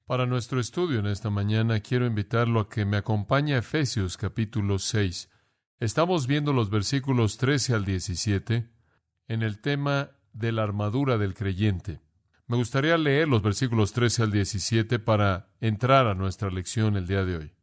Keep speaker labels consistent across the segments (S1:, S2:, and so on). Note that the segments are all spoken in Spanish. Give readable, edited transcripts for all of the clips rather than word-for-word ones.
S1: Para nuestro estudio en esta mañana, quiero invitarlo a que me acompañe a Efesios capítulo 6. Estamos viendo los versículos 13 al 17 en el tema de la armadura del creyente. Me gustaría leer los versículos 13 al 17 para entrar a nuestra lección el día de hoy.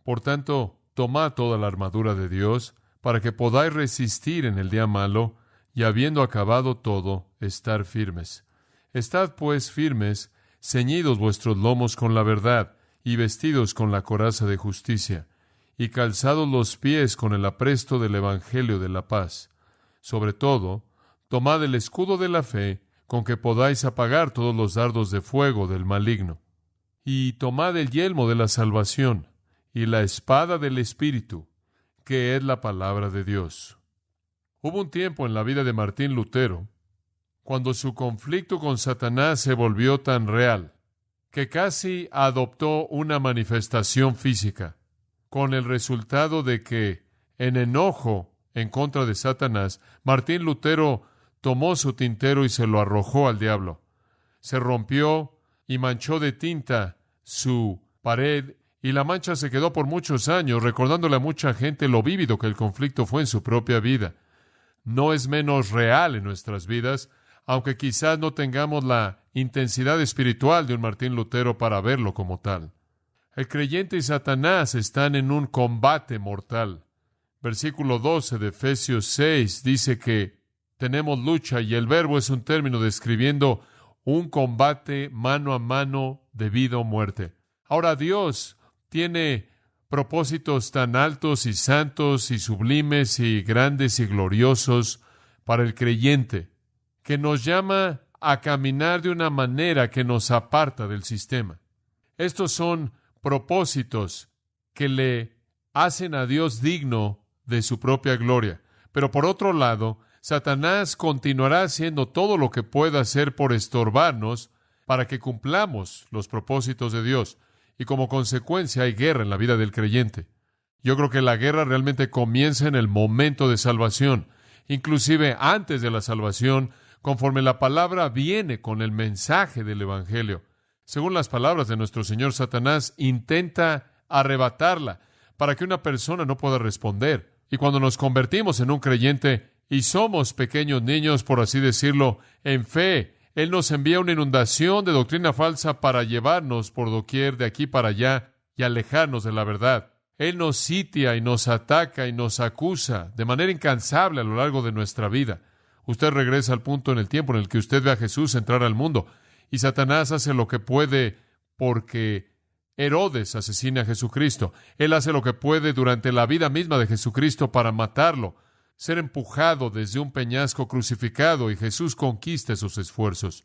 S1: Por tanto, tomad toda la armadura de Dios para que podáis resistir en el día malo y habiendo acabado todo, estar firmes. Estad pues firmes, ceñidos vuestros lomos con la verdad, y vestidos con la coraza de justicia, y calzados los pies con el apresto del Evangelio de la paz. Sobre todo, tomad el escudo de la fe, con que podáis apagar todos los dardos de fuego del maligno. Y tomad el yelmo de la salvación, y la espada del Espíritu, que es la palabra de Dios. Hubo un tiempo en la vida de Martín Lutero, cuando su conflicto con Satanás se volvió tan real, que casi adoptó una manifestación física, con el resultado de que, en enojo en contra de Satanás, Martín Lutero tomó su tintero y se lo arrojó al diablo. Se rompió y manchó de tinta su pared, y la mancha se quedó por muchos años, recordándole a mucha gente lo vívido que el conflicto fue en su propia vida. No es menos real en nuestras vidas, aunque quizás no tengamos la intensidad espiritual de un Martín Lutero para verlo como tal. El creyente y Satanás están en un combate mortal. Versículo 12 de Efesios 6 dice que tenemos lucha, y el verbo es un término describiendo un combate mano a mano de vida o muerte. Ahora, Dios tiene propósitos tan altos y santos y sublimes y grandes y gloriosos para el creyente, que nos llama a caminar de una manera que nos aparta del sistema. Estos son propósitos que le hacen a Dios digno de su propia gloria. Pero por otro lado, Satanás continuará haciendo todo lo que pueda hacer por estorbarnos para que cumplamos los propósitos de Dios. Y como consecuencia hay guerra en la vida del creyente. Yo creo que la guerra realmente comienza en el momento de salvación, inclusive antes de la salvación, conforme la palabra viene con el mensaje del Evangelio. Según las palabras de nuestro Señor, Satanás intenta arrebatarla para que una persona no pueda responder. Y cuando nos convertimos en un creyente y somos pequeños niños, por así decirlo, en fe, Él nos envía una inundación de doctrina falsa para llevarnos por doquier de aquí para allá y alejarnos de la verdad. Él nos sitia y nos ataca y nos acusa de manera incansable a lo largo de nuestra vida. Usted regresa al punto en el tiempo en el que usted ve a Jesús entrar al mundo, y Satanás hace lo que puede porque Herodes asesina a Jesucristo. Él hace lo que puede durante la vida misma de Jesucristo para matarlo, ser empujado desde un peñasco crucificado, y Jesús conquista esos esfuerzos.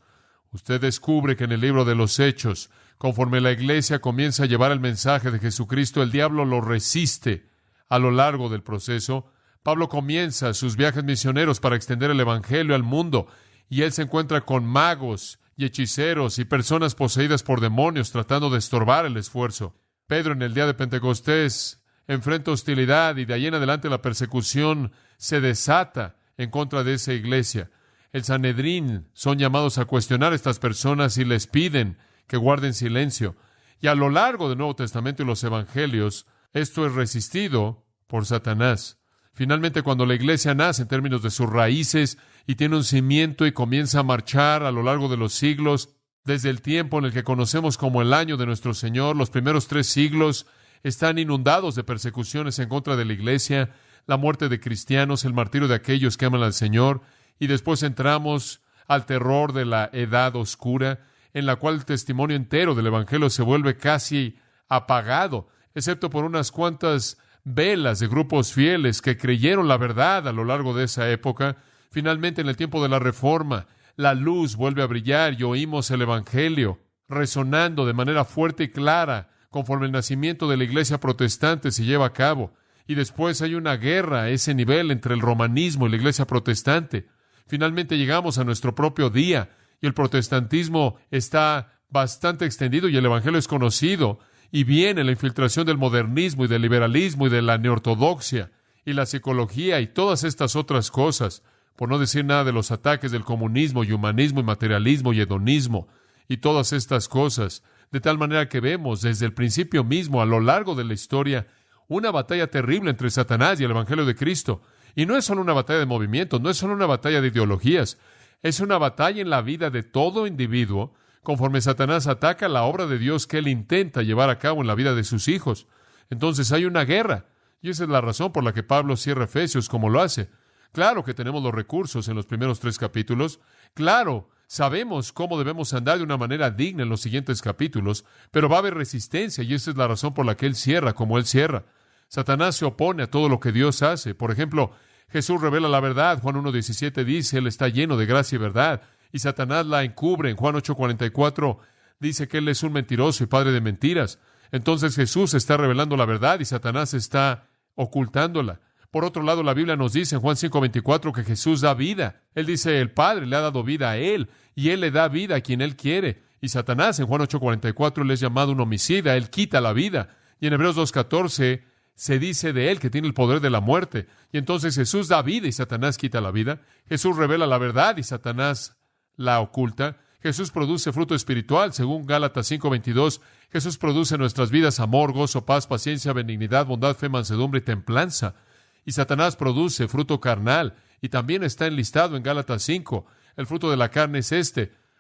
S1: Usted descubre que en el libro de los Hechos, conforme la iglesia comienza a llevar el mensaje de Jesucristo, el diablo lo resiste a lo largo del proceso. Pablo comienza sus viajes misioneros para extender el Evangelio al mundo, y él se encuentra con magos y hechiceros y personas poseídas por demonios tratando de estorbar el esfuerzo. Pedro, en el día de Pentecostés, enfrenta hostilidad, y de ahí en adelante la persecución se desata en contra de esa iglesia. El Sanedrín son llamados a cuestionar a estas personas y les piden que guarden silencio. Y a lo largo del Nuevo Testamento y los Evangelios, esto es resistido por Satanás. Finalmente, cuando la iglesia nace en términos de sus raíces y tiene un cimiento y comienza a marchar a lo largo de los siglos, desde el tiempo en el que conocemos como el año de nuestro Señor, los primeros 3 siglos están inundados de persecuciones en contra de la iglesia, la muerte de cristianos, el martirio de aquellos que aman al Señor, y después entramos al terror de la Edad Oscura, en la cual el testimonio entero del Evangelio se vuelve casi apagado, excepto por unas cuantas velas de grupos fieles que creyeron la verdad a lo largo de esa época. Finalmente, en el tiempo de la Reforma, la luz vuelve a brillar y oímos el Evangelio resonando de manera fuerte y clara conforme el nacimiento de la iglesia protestante se lleva a cabo. Y después hay una guerra a ese nivel entre el romanismo y la iglesia protestante. Finalmente llegamos a nuestro propio día y el protestantismo está bastante extendido y el Evangelio es conocido. Y viene la infiltración del modernismo y del liberalismo y de la neortodoxia y la psicología y todas estas otras cosas, por no decir nada de los ataques del comunismo y humanismo y materialismo y hedonismo y todas estas cosas. de tal manera que vemos desde el principio mismo, a lo largo de la historia, una batalla terrible entre Satanás y el Evangelio de Cristo. Y no es solo una batalla de movimientos, no es solo una batalla de ideologías, es una batalla en la vida de todo individuo, conforme Satanás ataca la obra de Dios que él intenta llevar a cabo en la vida de sus hijos. Entonces hay una guerra, y esa es la razón por la que Pablo cierra Efesios como lo hace. Claro que tenemos los recursos en los primeros 3 capítulos, claro, sabemos cómo debemos andar de una manera digna en los siguientes capítulos, pero va a haber resistencia, y esa es la razón por la que él cierra como él cierra. Satanás se opone a todo lo que Dios hace. Por ejemplo, Jesús revela la verdad. Juan 1:17 dice, Él está lleno de gracia y verdad. Y Satanás la encubre. En Juan 8:44 dice que Él es un mentiroso y padre de mentiras. Entonces Jesús está revelando la verdad y Satanás está ocultándola. Por otro lado, la Biblia nos dice en Juan 5:24 que Jesús da vida. Él dice, el Padre le ha dado vida a Él y Él le da vida a quien Él quiere. Y Satanás en Juan 8:44 Él es llamado un homicida. Él quita la vida. Y en Hebreos 2:14 se dice de Él que tiene el poder de la muerte. Y entonces Jesús da vida y Satanás quita la vida. Jesús revela la verdad y Satanás la oculta. Jesús produce fruto espiritual, según Gálatas 5:22. Jesús produce en nuestras vidas amor, gozo, paz, paciencia, benignidad, bondad, fe, mansedumbre y templanza. Y Satanás produce fruto carnal, y también está enlistado en Gálatas 5. El fruto de la carne es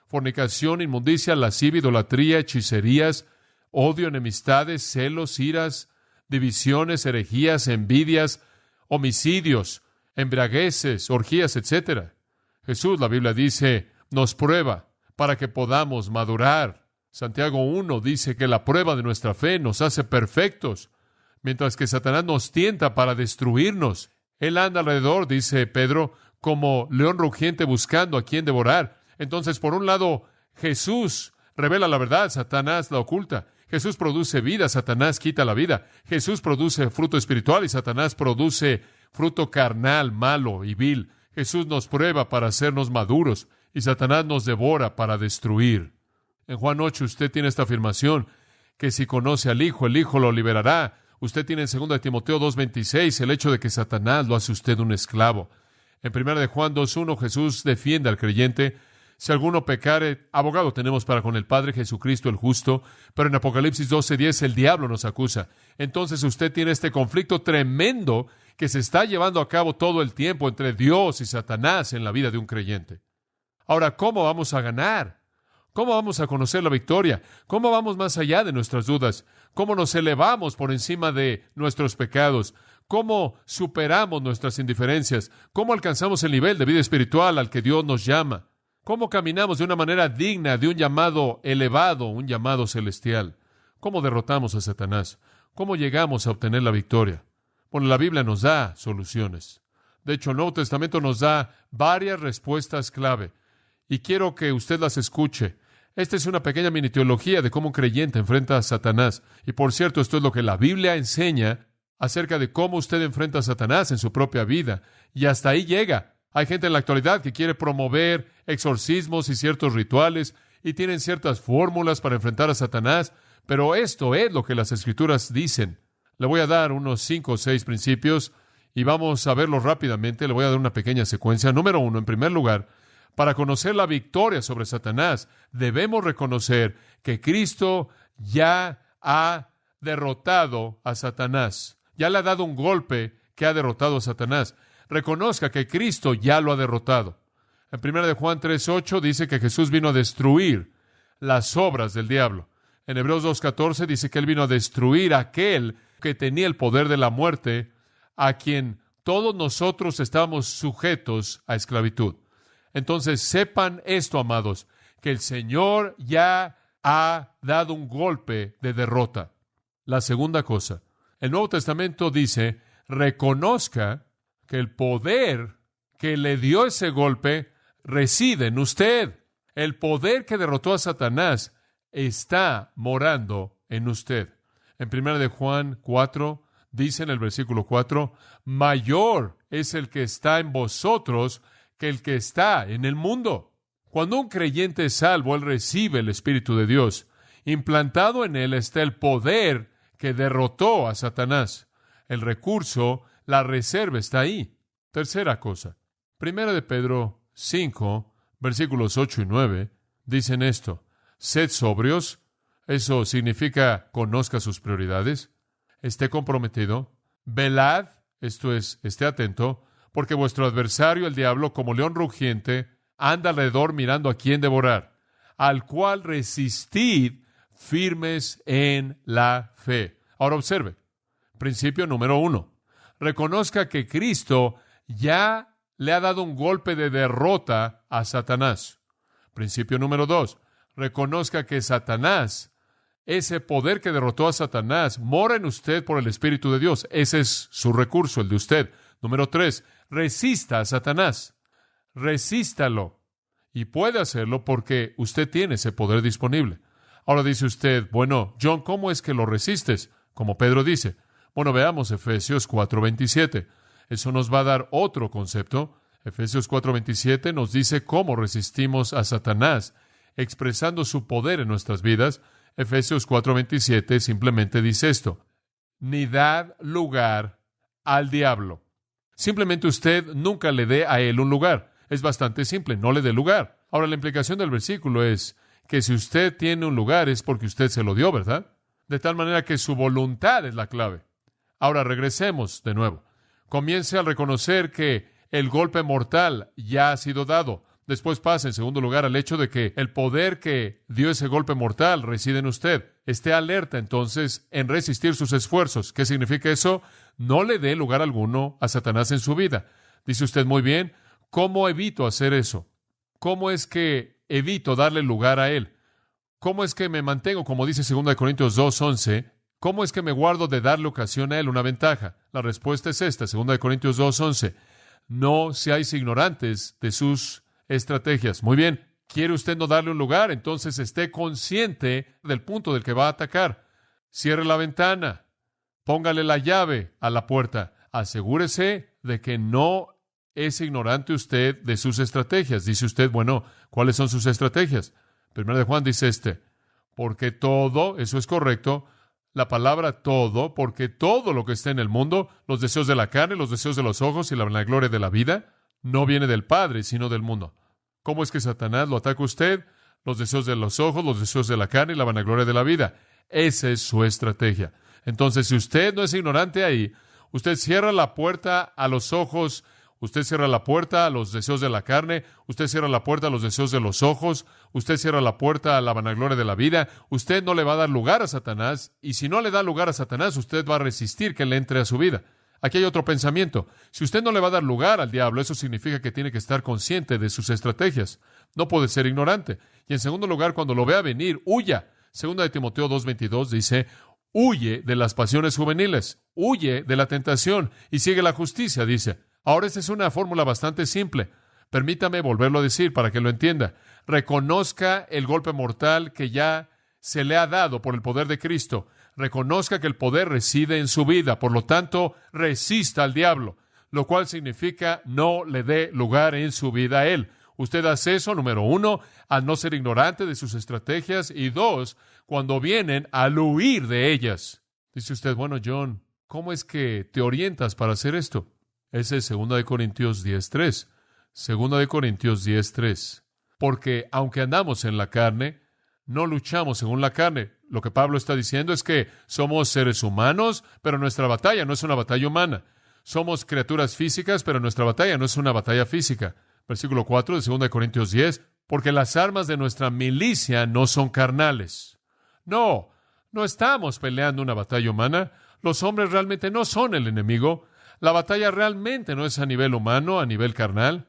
S1: fornicación, inmundicia, lascivia, idolatría, hechicerías, odio, enemistades, celos, iras, divisiones, herejías, envidias, homicidios, embriagueces, orgías, etc. Jesús, la Biblia dice, nos prueba para que podamos madurar. Santiago 1 dice que la prueba de nuestra fe nos hace perfectos, mientras que Satanás nos tienta para destruirnos. Él anda alrededor, dice Pedro, como león rugiente buscando a quien devorar. Entonces, por un lado, Jesús revela la verdad, Satanás la oculta. Jesús produce vida, Satanás quita la vida. Jesús produce fruto espiritual y Satanás produce fruto carnal, malo y vil. Jesús nos prueba para hacernos maduros y Satanás nos devora para destruir. En Juan 8 usted tiene esta afirmación, que si conoce al Hijo, el Hijo lo liberará. Usted tiene en 2 Timoteo 2:26 el hecho de que Satanás lo hace usted un esclavo. En 1 de Juan 2:1 Jesús defiende al creyente. Si alguno pecare, abogado tenemos para con el Padre, Jesucristo el justo. Pero en Apocalipsis 12:10 el diablo nos acusa. Entonces usted tiene este conflicto tremendo que se está llevando a cabo todo el tiempo entre Dios y Satanás en la vida de un creyente. Ahora, ¿cómo vamos a ganar? ¿Cómo vamos a conocer la victoria? ¿Cómo vamos más allá de nuestras dudas? ¿Cómo nos elevamos por encima de nuestros pecados? ¿Cómo superamos nuestras indiferencias? ¿Cómo alcanzamos el nivel de vida espiritual al que Dios nos llama? ¿Cómo caminamos de una manera digna de un llamado elevado, un llamado celestial? ¿Cómo derrotamos a Satanás? ¿Cómo llegamos a obtener la victoria? Bueno, la Biblia nos da soluciones. De hecho, el Nuevo Testamento nos da varias respuestas clave. Y quiero que usted las escuche. Esta es una pequeña mini teología de cómo un creyente enfrenta a Satanás. Y por cierto, esto es lo que la Biblia enseña acerca de cómo usted enfrenta a Satanás en su propia vida. Y hasta ahí llega. Hay gente en la actualidad que quiere promover exorcismos y ciertos rituales y tienen ciertas fórmulas para enfrentar a Satanás, pero esto es lo que las Escrituras dicen. Le voy a dar unos 5 o 6 principios y vamos a verlos rápidamente. Le voy a dar una pequeña secuencia. Número 1, en primer lugar, para conocer la victoria sobre Satanás, debemos reconocer que Cristo ya ha derrotado a Satanás. Ya le ha dado un golpe que ha derrotado a Satanás. Reconozca que Cristo ya lo ha derrotado. En 1 de Juan 3:8 dice que Jesús vino a destruir las obras del diablo. En Hebreos 2:14 dice que Él vino a destruir a aquel que tenía el poder de la muerte, a quien todos nosotros estábamos sujetos a esclavitud. Entonces sepan esto, amados, que el Señor ya ha dado un golpe de derrota. La segunda cosa, el Nuevo Testamento dice, reconozca que el poder que le dio ese golpe reside en usted. El poder que derrotó a Satanás está morando en usted. En 1 de Juan 4, dice en el versículo 4, mayor es el que está en vosotros que el que está en el mundo. Cuando un creyente es salvo, él recibe el Espíritu de Dios. Implantado en él está el poder que derrotó a Satanás. El recurso, la reserva está ahí. Tercera cosa. 1 de Pedro 5, versículos 8 y 9, dicen esto. Sed sobrios, Eso significa conozca sus prioridades, esté comprometido, velad, esto es, esté atento, porque vuestro adversario, el diablo, como león rugiente, anda alrededor mirando a quién devorar, al cual resistid firmes en la fe. Ahora observe, principio número 1. Reconozca que Cristo ya le ha dado un golpe de derrota a Satanás. Principio número 2. Reconozca que Satanás, ese poder que derrotó a Satanás, mora en usted por el Espíritu de Dios. Ese es su recurso, el de usted. Número 3. Resista a Satanás. Resístalo. Y puede hacerlo porque usted tiene ese poder disponible. Ahora dice usted, bueno, John, ¿cómo es que lo resistes? Como Pedro dice. Bueno, veamos Efesios 4:27. Eso nos va a dar otro concepto. Efesios 4:27 nos dice cómo resistimos a Satanás, expresando su poder en nuestras vidas. Efesios 4:27 simplemente dice esto: ni dad lugar al diablo. Simplemente usted nunca le dé a él un lugar. Es bastante simple, no le dé lugar. Ahora, la implicación del versículo es que si usted tiene un lugar es porque usted se lo dio, ¿verdad? De tal manera que su voluntad es la clave. Ahora, regresemos de nuevo. Comience al reconocer que el golpe mortal ya ha sido dado. Después pasa, en segundo lugar, al hecho de que el poder que dio ese golpe mortal reside en usted. Esté alerta, entonces, en resistir sus esfuerzos. ¿Qué significa eso? No le dé lugar alguno a Satanás en su vida. Dice usted, muy bien, ¿cómo evito hacer eso? ¿Cómo es que evito darle lugar a él? ¿Cómo es que me mantengo, como dice 2 Corintios 2:11, cómo es que me guardo de darle ocasión a él una ventaja? La respuesta es esta, 2 Corintios 2:11. No seáis ignorantes de sus estrategias. Muy bien, ¿quiere usted no darle un lugar? Entonces esté consciente del punto del que va a atacar. Cierre la ventana. Póngale la llave a la puerta. Asegúrese de que no es ignorante usted de sus estrategias. Dice usted, bueno, ¿cuáles son sus estrategias? Primero de Juan dice porque todo, eso es correcto, la palabra todo, porque todo lo que está en el mundo, los deseos de la carne, los deseos de los ojos y la vanagloria de la vida, no viene del Padre, sino del mundo. ¿Cómo es que Satanás lo ataca a usted? Los deseos de los ojos, los deseos de la carne y la vanagloria de la vida. Esa es su estrategia. Entonces, si usted no es ignorante ahí, usted cierra la puerta a los ojos, usted cierra la puerta a los deseos de la carne, usted cierra la puerta a los deseos de los ojos, usted cierra la puerta a la vanagloria de la vida, usted no le va a dar lugar a Satanás, y si no le da lugar a Satanás, usted va a resistir que él entre a su vida. Aquí hay otro pensamiento. Si usted no le va a dar lugar al diablo, eso significa que tiene que estar consciente de sus estrategias. No puede ser ignorante. Y en segundo lugar, cuando lo vea venir, huya. 2 Timoteo 2:22 dice, huye de las pasiones juveniles, huye de la tentación y sigue la justicia, dice. Ahora, esta es una fórmula bastante simple. Permítame volverlo a decir para que lo entienda. Reconozca el golpe mortal que ya se le ha dado por el poder de Cristo. Reconozca que el poder reside en su vida. Por lo tanto, resista al diablo, lo cual significa no le dé lugar en su vida a él. Usted hace eso, número 1, al no ser ignorante de sus estrategias, y 2, cuando vienen al huir de ellas. Dice usted, bueno, John, ¿cómo es que te orientas para hacer esto? Ese es 2 Corintios 10:3. 2 Corintios 10:3. Porque aunque andamos en la carne, no luchamos según la carne. Lo que Pablo está diciendo es que somos seres humanos, pero nuestra batalla no es una batalla humana. Somos criaturas físicas, pero nuestra batalla no es una batalla física. Versículo 4 de 2 Corintios 10. Porque las armas de nuestra milicia no son carnales. No estamos peleando una batalla humana. Los hombres realmente no son el enemigo. La batalla realmente no es a nivel humano, a nivel carnal.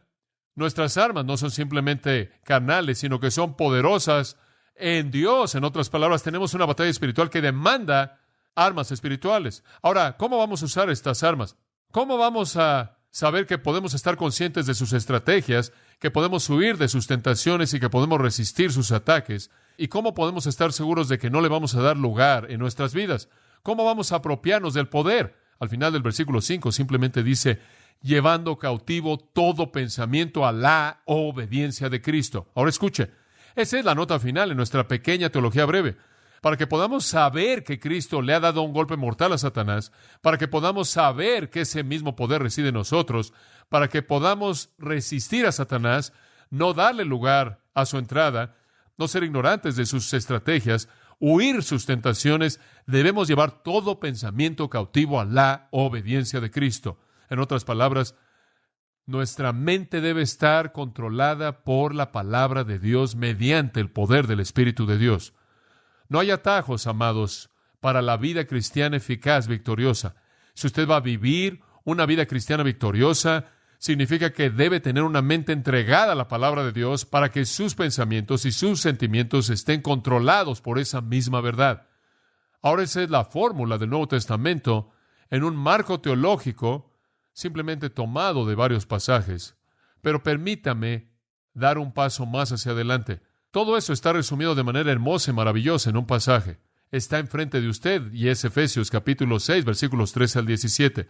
S1: Nuestras armas no son simplemente carnales, sino que son poderosas en Dios. En otras palabras, tenemos una batalla espiritual que demanda armas espirituales. Ahora, ¿cómo vamos a usar estas armas? ¿Cómo vamos a saber que podemos estar conscientes de sus estrategias, que podemos huir de sus tentaciones y que podemos resistir sus ataques? ¿Y cómo podemos estar seguros de que no le vamos a dar lugar en nuestras vidas? ¿Cómo vamos a apropiarnos del poder? Al final del versículo 5 simplemente dice, llevando cautivo todo pensamiento a la obediencia de Cristo. Ahora escuche, esa es la nota final en nuestra pequeña teología breve. Para que podamos saber que Cristo le ha dado un golpe mortal a Satanás, para que podamos saber que ese mismo poder reside en nosotros, para que podamos resistir a Satanás, no darle lugar a su entrada, no ser ignorantes de sus estrategias, huir sus tentaciones, debemos llevar todo pensamiento cautivo a la obediencia de Cristo. En otras palabras, nuestra mente debe estar controlada por la palabra de Dios mediante el poder del Espíritu de Dios. No hay atajos, amados, para la vida cristiana eficaz, victoriosa. Si usted va a vivir una vida cristiana victoriosa, significa que debe tener una mente entregada a la palabra de Dios para que sus pensamientos y sus sentimientos estén controlados por esa misma verdad. Ahora esa es la fórmula del Nuevo Testamento en un marco teológico simplemente tomado de varios pasajes. Pero permítame dar un paso más hacia adelante. Todo eso está resumido de manera hermosa y maravillosa en un pasaje. Está enfrente de usted y es Efesios capítulo 6, versículos 13 al 17.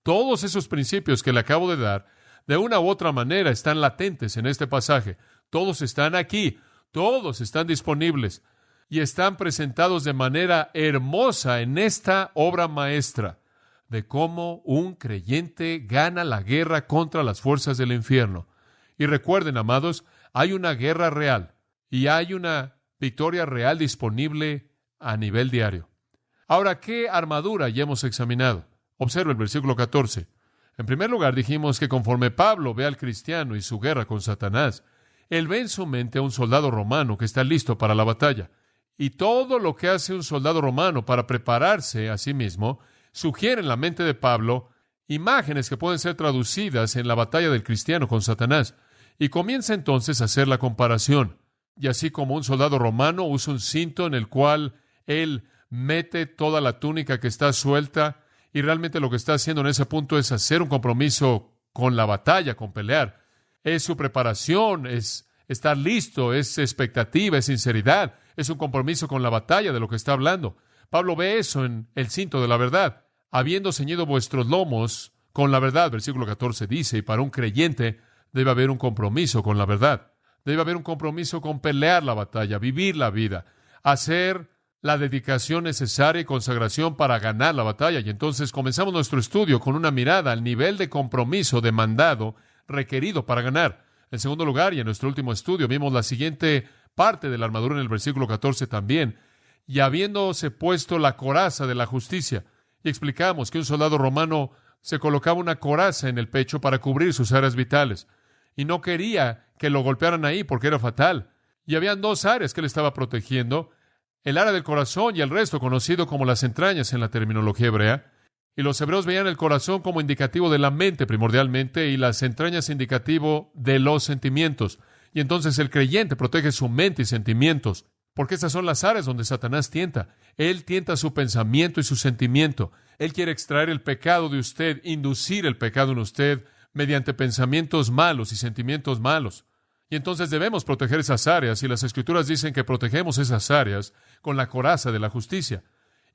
S1: Todos esos principios que le acabo de dar, de una u otra manera, están latentes en este pasaje. Todos están aquí, todos están disponibles y están presentados de manera hermosa en esta obra maestra de cómo un creyente gana la guerra contra las fuerzas del infierno. Y recuerden, amados, hay una guerra real y hay una victoria real disponible a nivel diario. Ahora, ¿qué armadura ya hemos examinado? Observe el versículo 14. En primer lugar, dijimos que conforme Pablo ve al cristiano y su guerra con Satanás, él ve en su mente a un soldado romano que está listo para la batalla. Y todo lo que hace un soldado romano para prepararse a sí mismo sugiere en la mente de Pablo imágenes que pueden ser traducidas en la batalla del cristiano con Satanás. Y comienza entonces a hacer la comparación. Y así como un soldado romano usa un cinto en el cual él mete toda la túnica que está suelta, y realmente lo que está haciendo en ese punto es hacer un compromiso con la batalla, con pelear. Es su preparación, es estar listo, es expectativa, es sinceridad, es un compromiso con la batalla de lo que está hablando. Pablo ve eso en el cinto de la verdad. Habiendo ceñido vuestros lomos con la verdad, versículo 14 dice, y para un creyente debe haber un compromiso con la verdad. Debe haber un compromiso con pelear la batalla, vivir la vida, hacer la dedicación necesaria y consagración para ganar la batalla. Y entonces comenzamos nuestro estudio con una mirada al nivel de compromiso demandado, requerido para ganar. En segundo lugar, y en nuestro último estudio, vimos la siguiente parte de la armadura en el versículo 14 también. Y habiéndose puesto la coraza de la justicia. Y explicamos que un soldado romano se colocaba una coraza en el pecho para cubrir sus áreas vitales. Y no quería que lo golpearan ahí porque era fatal. Y habían dos áreas que él estaba protegiendo: el área del corazón y el resto, conocido como las entrañas en la terminología hebrea. Y los hebreos veían el corazón como indicativo de la mente primordialmente y las entrañas indicativo de los sentimientos. Y entonces el creyente protege su mente y sentimientos, porque esas son las áreas donde Satanás tienta. Él tienta su pensamiento y su sentimiento. Él quiere extraer el pecado de usted, inducir el pecado en usted mediante pensamientos malos y sentimientos malos. Y entonces debemos proteger esas áreas, y las Escrituras dicen que protegemos esas áreas con la coraza de la justicia.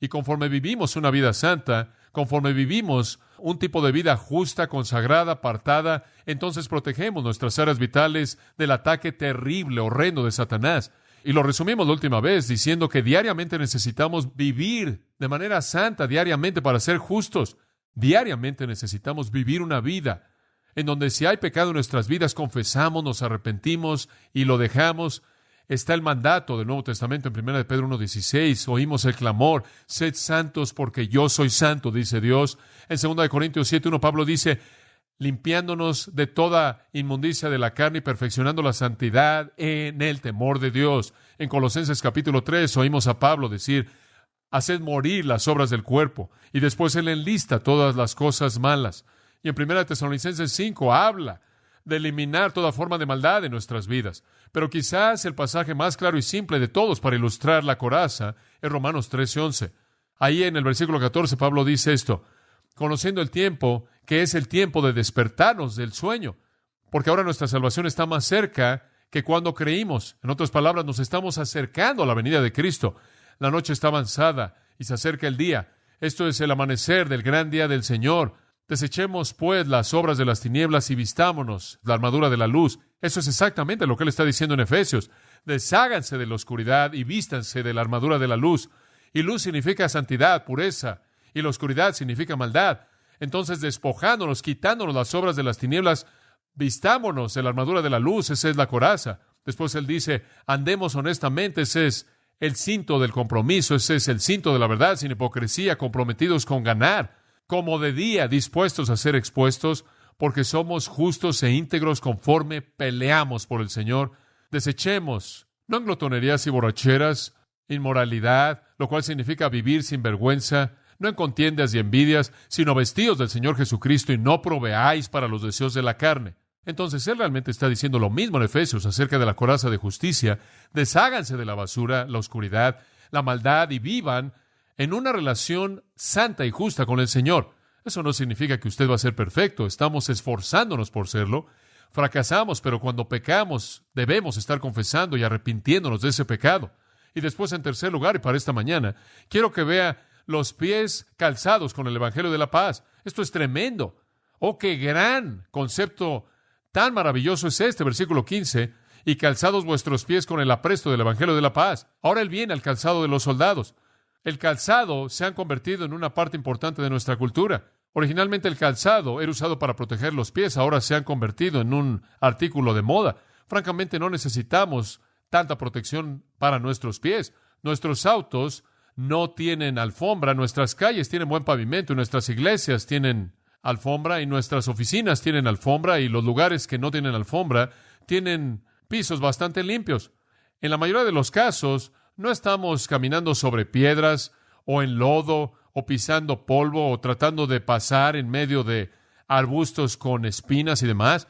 S1: Y conforme vivimos una vida santa, conforme vivimos un tipo de vida justa, consagrada, apartada, entonces protegemos nuestras áreas vitales del ataque terrible, horrendo de Satanás. Y lo resumimos la última vez diciendo que diariamente necesitamos vivir de manera santa, diariamente para ser justos. Diariamente necesitamos vivir una vida en donde si hay pecado en nuestras vidas, confesamos, nos arrepentimos y lo dejamos. Está el mandato del Nuevo Testamento en 1 de Pedro 1:16. Oímos el clamor: sed santos porque yo soy santo, dice Dios. En 2 de Corintios 7:1 Pablo dice: limpiándonos de toda inmundicia de la carne y perfeccionando la santidad en el temor de Dios. En Colosenses capítulo 3 oímos a Pablo decir: haced morir las obras del cuerpo. Y después él enlista todas las cosas malas. Y en 1 Tesalonicenses 5 habla de eliminar toda forma de maldad en nuestras vidas. Pero quizás el pasaje más claro y simple de todos para ilustrar la coraza es Romanos 13:11. Ahí en el versículo 14 Pablo dice esto: conociendo el tiempo, que es el tiempo de despertarnos del sueño, porque ahora nuestra salvación está más cerca que cuando creímos. En otras palabras, nos estamos acercando a la venida de Cristo. La noche está avanzada y se acerca el día. Esto es el amanecer del gran día del Señor. Desechemos, pues, las obras de las tinieblas y vistámonos la armadura de la luz. Eso es exactamente lo que él está diciendo en Efesios. Desháganse de la oscuridad y vístanse de la armadura de la luz. Y luz significa santidad, pureza, y la oscuridad significa maldad. Entonces, despojándonos, quitándonos las obras de las tinieblas, vistámonos de la armadura de la luz. Esa es la coraza. Después él dice: andemos honestamente. Ese es el cinto del compromiso, ese es el cinto de la verdad, sin hipocresía, comprometidos con ganar, como de día, dispuestos a ser expuestos, porque somos justos e íntegros conforme peleamos por el Señor. Desechemos, no en glotonerías y borracheras, inmoralidad, lo cual significa vivir sin vergüenza, no en contiendas y envidias, sino vestidos del Señor Jesucristo y no proveáis para los deseos de la carne. Entonces, él realmente está diciendo lo mismo en Efesios acerca de la coraza de justicia. Desháganse de la basura, la oscuridad, la maldad y vivan en una relación santa y justa con el Señor. Eso no significa que usted va a ser perfecto. Estamos esforzándonos por serlo. Fracasamos, pero cuando pecamos, debemos estar confesando y arrepintiéndonos de ese pecado. Y después, en tercer lugar, y para esta mañana, quiero que vea los pies calzados con el Evangelio de la paz. Esto es tremendo. Oh, qué gran concepto tan maravilloso es este, versículo 15. Y calzados vuestros pies con el apresto del Evangelio de la paz. Ahora él viene al calzado de los soldados. El calzado se ha convertido en una parte importante de nuestra cultura. Originalmente el calzado era usado para proteger los pies, ahora se han convertido en un artículo de moda. Francamente, no necesitamos tanta protección para nuestros pies. Nuestros autos no tienen alfombra, nuestras calles tienen buen pavimento, y nuestras iglesias tienen alfombra, y nuestras oficinas tienen alfombra, y los lugares que no tienen alfombra tienen pisos bastante limpios. En la mayoría de los casos, no estamos caminando sobre piedras o en lodo o pisando polvo o tratando de pasar en medio de arbustos con espinas y demás.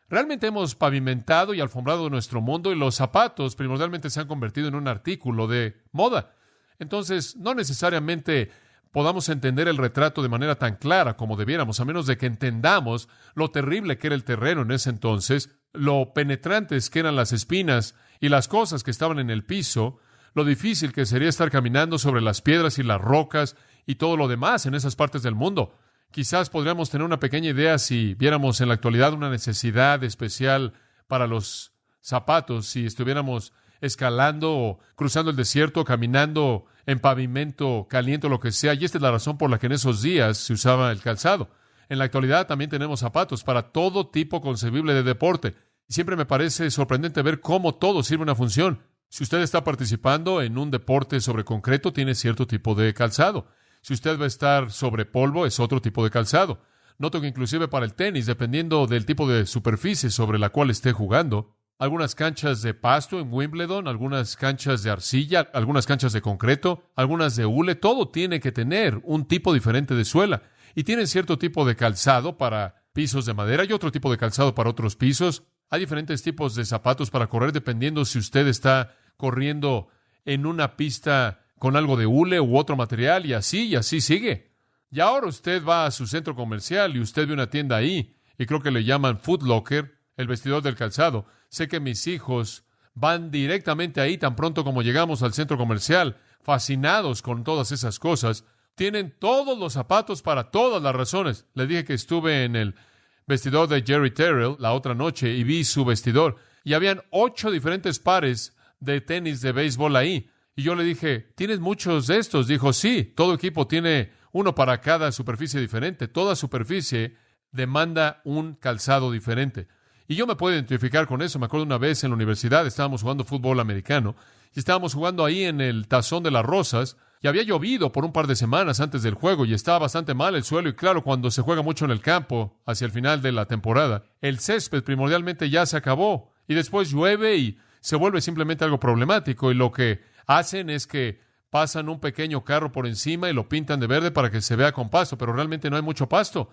S1: Realmente hemos pavimentado y alfombrado nuestro mundo, y los zapatos primordialmente se han convertido en un artículo de moda. Entonces, no necesariamente podamos entender el retrato de manera tan clara como debiéramos, a menos de que entendamos lo terrible que era el terreno en ese entonces, lo penetrantes que eran las espinas y las cosas que estaban en el piso, lo difícil que sería estar caminando sobre las piedras y las rocas y todo lo demás en esas partes del mundo. Quizás podríamos tener una pequeña idea si viéramos en la actualidad una necesidad especial para los zapatos, si estuviéramos escalando o cruzando el desierto, caminando en pavimento caliente o lo que sea. Y esta es la razón por la que en esos días se usaba el calzado. En la actualidad también tenemos zapatos para todo tipo concebible de deporte. Y siempre me parece sorprendente ver cómo todo sirve una función. Si usted está participando en un deporte sobre concreto, tiene cierto tipo de calzado. Si usted va a estar sobre polvo, es otro tipo de calzado. Noto que inclusive para el tenis, dependiendo del tipo de superficie sobre la cual esté jugando, algunas canchas de pasto en Wimbledon, algunas canchas de arcilla, algunas canchas de concreto, algunas de hule, todo tiene que tener un tipo diferente de suela. Y tienen cierto tipo de calzado para pisos de madera y otro tipo de calzado para otros pisos. Hay diferentes tipos de zapatos para correr dependiendo si usted está corriendo en una pista con algo de hule u otro material, y así sigue. Y ahora usted va a su centro comercial y usted ve una tienda ahí, y creo que le llaman Foot Locker, el vestidor del calzado. Sé que mis hijos van directamente ahí tan pronto como llegamos al centro comercial, fascinados con todas esas cosas. Tienen todos los zapatos para todas las razones. Le dije que estuve en el vestidor de Jerry Terrell la otra noche y vi su vestidor, y habían 8 diferentes pares de tenis de béisbol ahí. Y yo le dije, ¿tienes muchos de estos? Dijo, sí, todo equipo tiene uno para cada superficie diferente. Toda superficie demanda un calzado diferente. Y yo me puedo identificar con eso. Me acuerdo una vez en la universidad, estábamos jugando fútbol americano, y estábamos jugando ahí en el Tazón de las Rosas, y había llovido por un par de semanas antes del juego, y estaba bastante mal el suelo, y claro, cuando se juega mucho en el campo, hacia el final de la temporada, el césped primordialmente ya se acabó, y después llueve y se vuelve simplemente algo problemático, y lo que hacen es que pasan un pequeño carro por encima y lo pintan de verde para que se vea con pasto, pero realmente no hay mucho pasto.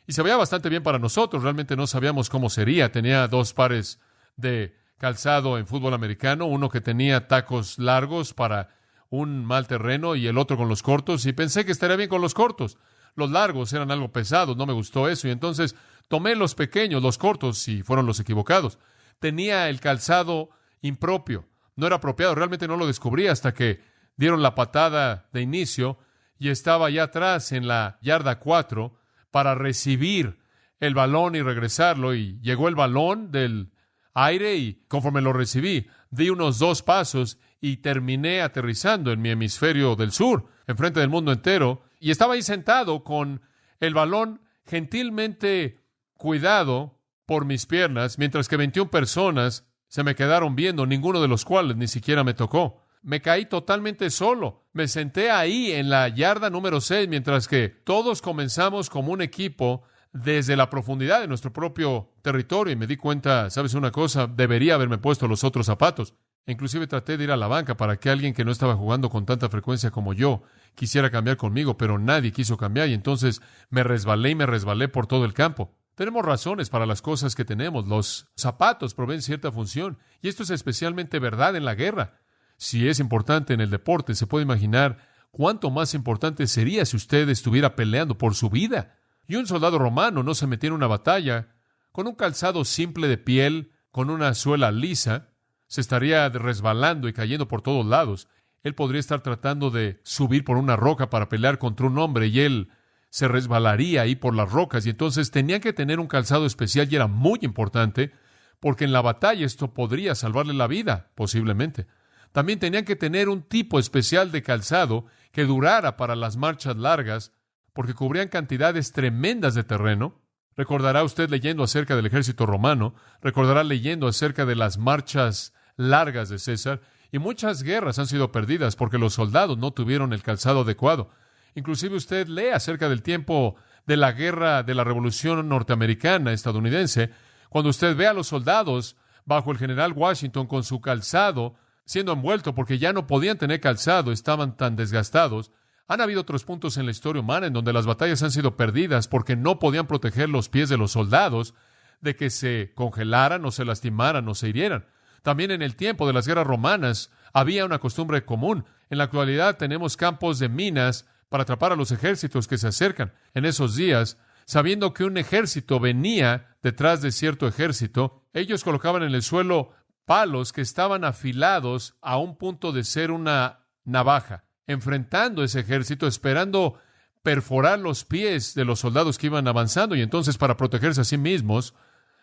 S1: Y se veía bastante bien para nosotros, realmente no sabíamos cómo sería. Tenía 2 pares de calzado en fútbol americano, uno que tenía tacos largos para un mal terreno y el otro con los cortos, y pensé que estaría bien con los cortos. Los largos eran algo pesados, no me gustó eso, y entonces tomé los pequeños, los cortos, y fueron los equivocados. Tenía el calzado impropio, no era apropiado, realmente no lo descubrí hasta que dieron la patada de inicio y estaba allá atrás en la yarda 4 para recibir el balón y regresarlo, y llegó el balón del aire y conforme lo recibí, di unos 2 pasos y terminé aterrizando en mi hemisferio del sur, enfrente del mundo entero, y estaba ahí sentado con el balón gentilmente cuidado por mis piernas, mientras que 21 personas se me quedaron viendo, ninguno de los cuales ni siquiera me tocó. me caí totalmente solo. Me senté ahí en la yarda número 6, mientras que todos comenzamos como un equipo desde la profundidad de nuestro propio territorio. Y me di cuenta, ¿sabes una cosa? Debería haberme puesto los otros zapatos. Inclusive traté de ir a la banca para que alguien que no estaba jugando con tanta frecuencia como yo quisiera cambiar conmigo, pero nadie quiso cambiar y entonces me resbalé por todo el campo. Tenemos razones para las cosas que tenemos. Los zapatos proveen cierta función y esto es especialmente verdad en la guerra. Si es importante en el deporte, se puede imaginar cuánto más importante sería si usted estuviera peleando por su vida. Y un soldado romano no se metía en una batalla con un calzado simple de piel, con una suela lisa. Se estaría resbalando y cayendo por todos lados. Él podría estar tratando de subir por una roca para pelear contra un hombre y él se resbalaría ahí por las rocas. Y entonces tenían que tener un calzado especial y era muy importante porque en la batalla esto podría salvarle la vida, posiblemente. También tenían que tener un tipo especial de calzado que durara para las marchas largas porque cubrían cantidades tremendas de terreno. Recordará usted leyendo acerca del ejército romano, recordará leyendo acerca de las marchas largas de César, y muchas guerras han sido perdidas porque los soldados no tuvieron el calzado adecuado. Inclusive usted lee acerca del tiempo de la guerra de la Revolución norteamericana estadounidense, cuando usted ve a los soldados bajo el general Washington con su calzado siendo envuelto porque ya no podían tener calzado, estaban tan desgastados. Han habido otros puntos en la historia humana en donde las batallas han sido perdidas porque no podían proteger los pies de los soldados de que se congelaran o se lastimaran o se hirieran. También en el tiempo de las guerras romanas había una costumbre común. En la actualidad tenemos campos de minas para atrapar a los ejércitos que se acercan. En esos días, sabiendo que un ejército venía detrás de cierto ejército, ellos colocaban en el suelo palos que estaban afilados a un punto de ser una navaja, enfrentando ese ejército, esperando perforar los pies de los soldados que iban avanzando. Y entonces, para protegerse a sí mismos,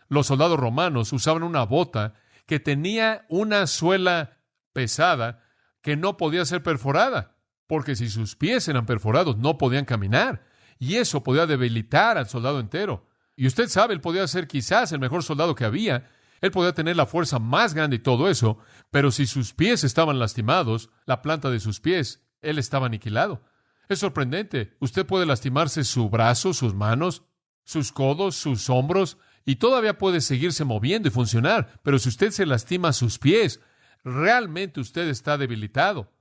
S1: los soldados romanos usaban una bota que tenía una suela pesada que no podía ser perforada, porque si sus pies eran perforados no podían caminar, y eso podía debilitar al soldado entero. Y usted sabe, él podía ser quizás el mejor soldado que había, él podía tener la fuerza más grande y todo eso, pero si sus pies estaban lastimados, la planta de sus pies, él estaba aniquilado. Es sorprendente. Usted puede lastimarse su brazo, sus manos, sus codos, sus hombros, y todavía puede seguirse moviendo y funcionar, pero si usted se lastima sus pies, realmente usted está debilitado.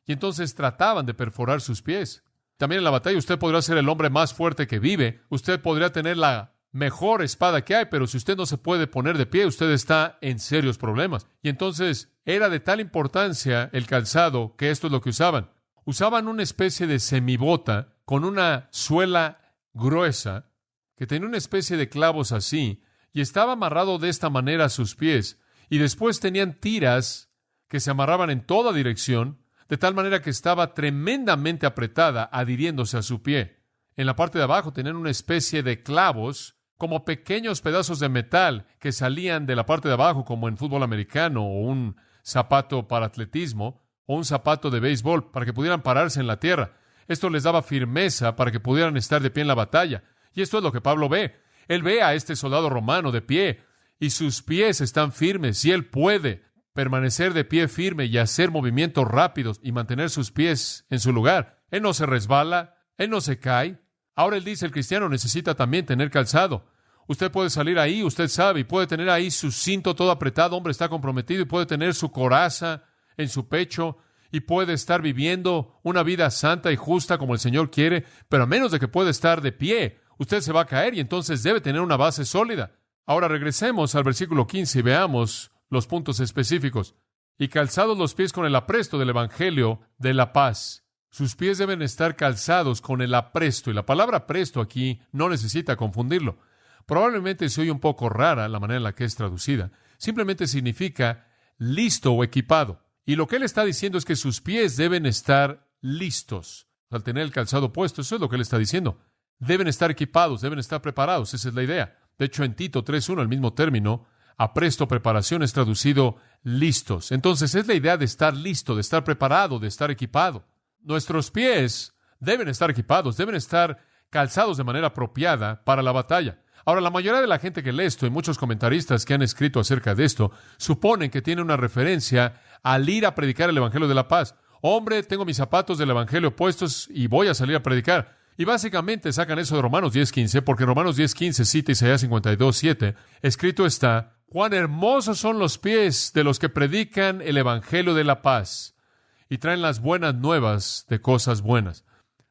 S1: Y entonces trataban de perforar sus pies. También en la batalla usted podrá ser el hombre más fuerte que vive, usted podría tener la mejor espada que hay, pero si usted no se puede poner de pie, usted está en serios problemas. Y entonces era de tal importancia el calzado que esto es lo que usaban. Usaban una especie de semibota con una suela gruesa que tenía una especie de clavos así y estaba amarrado de esta manera a sus pies. Y después tenían tiras que se amarraban en toda dirección, de tal manera que estaba tremendamente apretada, adhiriéndose a su pie. En la parte de abajo tenían una especie de clavos, como pequeños pedazos de metal que salían de la parte de abajo, como en fútbol americano, o un zapato para atletismo, o un zapato de béisbol, para que pudieran pararse en la tierra. Esto les daba firmeza para que pudieran estar de pie en la batalla. Y esto es lo que Pablo ve. Él ve a este soldado romano de pie, y sus pies están firmes, y él puede permanecer de pie firme y hacer movimientos rápidos y mantener sus pies en su lugar. Él no se resbala, él no se cae. Ahora él dice, el cristiano necesita también tener calzado. Usted puede salir ahí, usted sabe, y puede tener ahí su cinto todo apretado, hombre, está comprometido, y puede tener su coraza en su pecho, y puede estar viviendo una vida santa y justa como el Señor quiere, pero a menos de que pueda estar de pie, usted se va a caer y entonces debe tener una base sólida. Ahora regresemos al versículo 15 y veamos los puntos específicos. Y calzados los pies con el apresto del evangelio de la paz. Sus pies deben estar calzados con el apresto, y la palabra apresto aquí no necesita confundirlo. Probablemente se oye un poco rara la manera en la que es traducida. Simplemente significa listo o equipado. Y lo que él está diciendo es que sus pies deben estar listos. Al tener el calzado puesto, eso es lo que él está diciendo. Deben estar equipados, deben estar preparados. Esa es la idea. De hecho, en Tito 3:1, el mismo término, apresto, preparación, es traducido listos. Entonces, es la idea de estar listo, de estar preparado, de estar equipado. Nuestros pies deben estar equipados, deben estar calzados de manera apropiada para la batalla. Ahora, la mayoría de la gente que lee esto y muchos comentaristas que han escrito acerca de esto suponen que tiene una referencia al ir a predicar el Evangelio de la paz. Hombre, tengo mis zapatos del Evangelio puestos y voy a salir a predicar. Y básicamente sacan eso de Romanos 10:15, porque en Romanos 10:15 cita Isaías 52:7, escrito está: cuán hermosos son los pies de los que predican el Evangelio de la paz y traen las buenas nuevas de cosas buenas.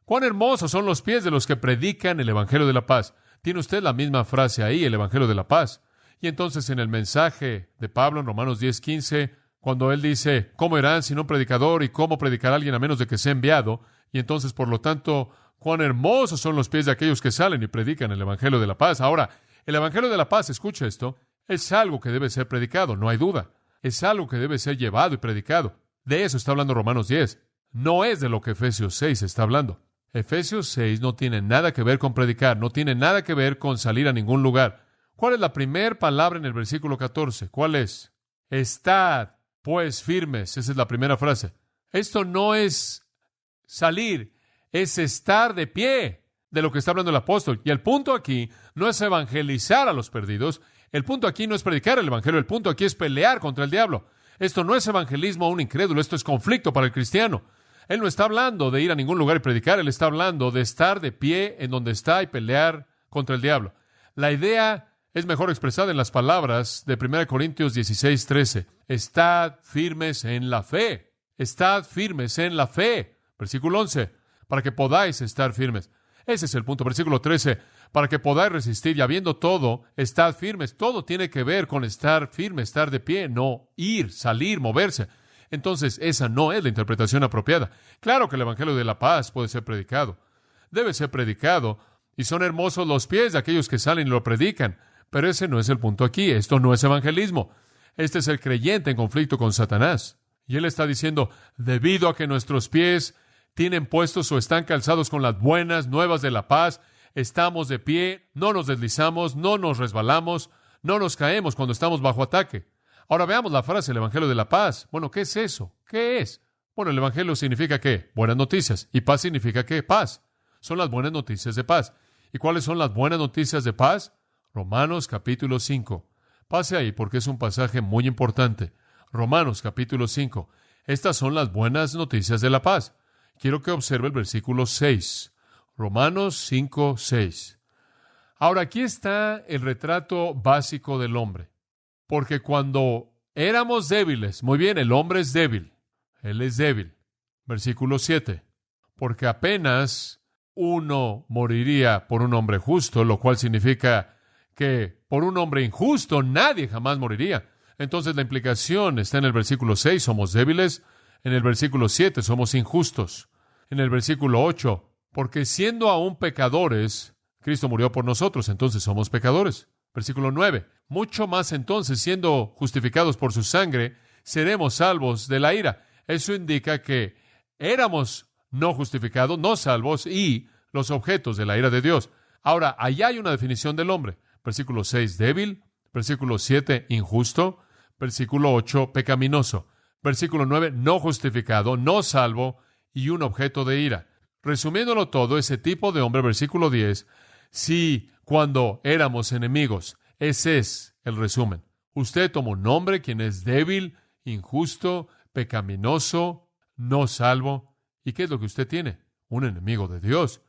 S1: Cuán hermosos son los pies de los que predican el Evangelio de la paz. Tiene usted la misma frase ahí, el Evangelio de la paz. Y entonces en el mensaje de Pablo en Romanos 10:15, cuando él dice, ¿cómo irán sin un predicador y cómo predicará alguien a menos de que sea enviado? Y entonces, por lo tanto, cuán hermosos son los pies de aquellos que salen y predican el Evangelio de la paz. Ahora, el Evangelio de la paz, escucha esto, es algo que debe ser predicado, no hay duda. Es algo que debe ser llevado y predicado. De eso está hablando Romanos 10. No es de lo que Efesios 6 está hablando. Efesios 6 no tiene nada que ver con predicar, no tiene nada que ver con salir a ningún lugar. ¿Cuál es la primera palabra en el versículo 14? ¿Cuál es? Estad, pues, firmes. Esa es la primera frase. Esto no es salir, es estar de pie, de lo que está hablando el apóstol. Y el punto aquí no es evangelizar a los perdidos. El punto aquí no es predicar el evangelio. El punto aquí es pelear contra el diablo. Esto no es evangelismo a un incrédulo. Esto es conflicto para el cristiano. Él no está hablando de ir a ningún lugar y predicar. Él está hablando de estar de pie en donde está y pelear contra el diablo. La idea es mejor expresada en las palabras de 1 Corintios 16:13. Estad firmes en la fe. Estad firmes en la fe. Versículo 11. Para que podáis estar firmes. Ese es el punto. Versículo 13. Para que podáis resistir y habiendo todo, estad firmes. Todo tiene que ver con estar firme, estar de pie, no ir, salir, moverse. Entonces, esa no es la interpretación apropiada. Claro que el Evangelio de la paz puede ser predicado. Debe ser predicado. Y son hermosos los pies de aquellos que salen y lo predican. Pero ese no es el punto aquí. Esto no es evangelismo. Este es el creyente en conflicto con Satanás. Y él está diciendo, debido a que nuestros pies tienen puestos o están calzados con las buenas nuevas de la paz, estamos de pie, no nos deslizamos, no nos resbalamos, no nos caemos cuando estamos bajo ataque. Ahora veamos la frase, el Evangelio de la paz. Bueno, ¿qué es eso? ¿Qué es? Bueno, el Evangelio significa ¿qué? Buenas noticias. ¿Y paz significa qué? Paz. Son las buenas noticias de paz. ¿Y cuáles son las buenas noticias de paz? Romanos capítulo 5. Pase ahí porque es un pasaje muy importante. Romanos capítulo 5. Estas son las buenas noticias de la paz. Quiero que observe el versículo 6. Romanos 5, 6. Ahora, aquí está el retrato básico del hombre. Porque cuando éramos débiles, muy bien, el hombre es débil. Él es débil. Versículo 7. Porque apenas uno moriría por un hombre justo, lo cual significa que por un hombre injusto nadie jamás moriría. Entonces la implicación está en el versículo 6, somos débiles. En el versículo 7, somos injustos. En el versículo 8, porque siendo aún pecadores, Cristo murió por nosotros, entonces somos pecadores. Versículo 9, mucho más entonces, siendo justificados por su sangre, seremos salvos de la ira. Eso indica que éramos no justificados, no salvos y los objetos de la ira de Dios. Ahora, allá hay una definición del hombre. Versículo 6, débil. Versículo 7, injusto. Versículo 8, pecaminoso. Versículo 9, no justificado, no salvo y un objeto de ira. Resumiéndolo todo, ese tipo de hombre, versículo 10, sí, cuando éramos enemigos. Ese es el resumen. Usted toma un hombre quien es débil, injusto, pecaminoso, no salvo. ¿Y qué es lo que usted tiene? Un enemigo de Dios,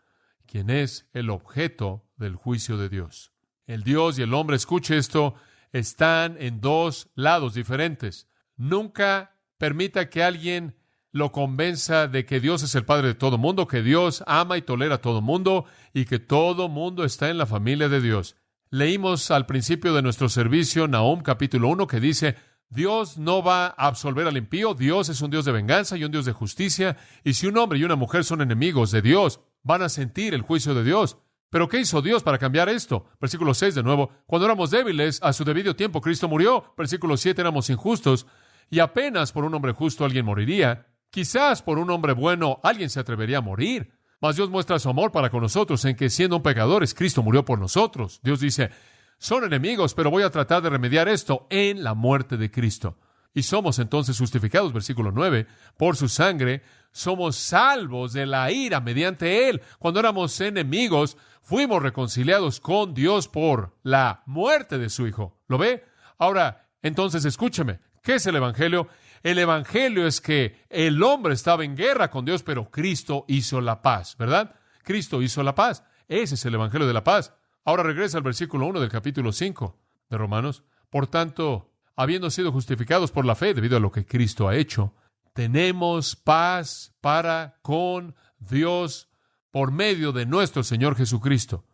S1: quien es el objeto del juicio de Dios. El Dios y el hombre, escuche esto, están en dos lados diferentes. Nunca permita que alguien lo convenza de que Dios es el Padre de todo mundo, que Dios ama y tolera a todo mundo y que todo mundo está en la familia de Dios. Leímos al principio de nuestro servicio Nahum capítulo 1 que dice, Dios no va a absolver al impío, Dios es un Dios de venganza y un Dios de justicia, y si un hombre y una mujer son enemigos de Dios, van a sentir el juicio de Dios. ¿Pero qué hizo Dios para cambiar esto? Versículo 6 de nuevo, cuando éramos débiles, a su debido tiempo Cristo murió. Versículo 7, éramos injustos, y apenas por un hombre justo alguien moriría. Quizás por un hombre bueno alguien se atrevería a morir. Mas Dios muestra su amor para con nosotros en que siendo pecadores, Cristo murió por nosotros. Dios dice, son enemigos, pero voy a tratar de remediar esto en la muerte de Cristo. Y somos entonces justificados, versículo 9, por su sangre, somos salvos de la ira mediante Él. Cuando éramos enemigos, fuimos reconciliados con Dios por la muerte de su Hijo. ¿Lo ve? Ahora, entonces escúcheme. ¿Qué es el Evangelio? El Evangelio es que el hombre estaba en guerra con Dios, pero Cristo hizo la paz, ¿verdad? Cristo hizo la paz. Ese es el Evangelio de la paz. Ahora regresa al versículo 1 del capítulo 5 de Romanos. Por tanto, habiendo sido justificados por la fe debido a lo que Cristo ha hecho, tenemos paz para con Dios por medio de nuestro Señor Jesucristo.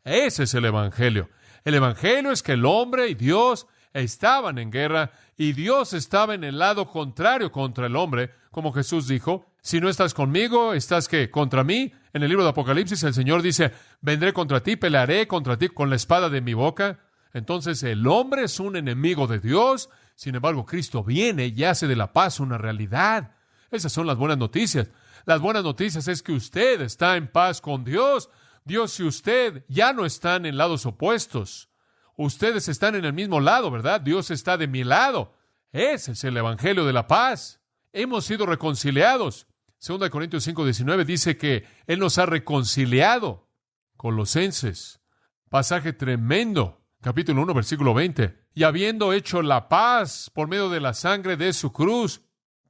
S1: Ese es el Evangelio. El Evangelio es que el hombre y Dios estaban en guerra y Dios estaba en el lado contrario contra el hombre, como Jesús dijo, si no estás conmigo, ¿estás qué? ¿Contra mí? En el libro de Apocalipsis el Señor dice, vendré contra ti, pelearé contra ti con la espada de mi boca. Entonces el hombre es un enemigo de Dios, sin embargo Cristo viene y hace de la paz una realidad. Esas son las buenas noticias. Las buenas noticias es que usted está en paz con Dios. Dios y usted ya no están en lados opuestos. Ustedes están en el mismo lado, ¿verdad? Dios está de mi lado. Ese es el Evangelio de la paz. Hemos sido reconciliados. 2 Corintios 5:19 dice que Él nos ha reconciliado. Colosenses, pasaje tremendo. Capítulo 1, versículo 20. Y habiendo hecho la paz por medio de la sangre de su cruz,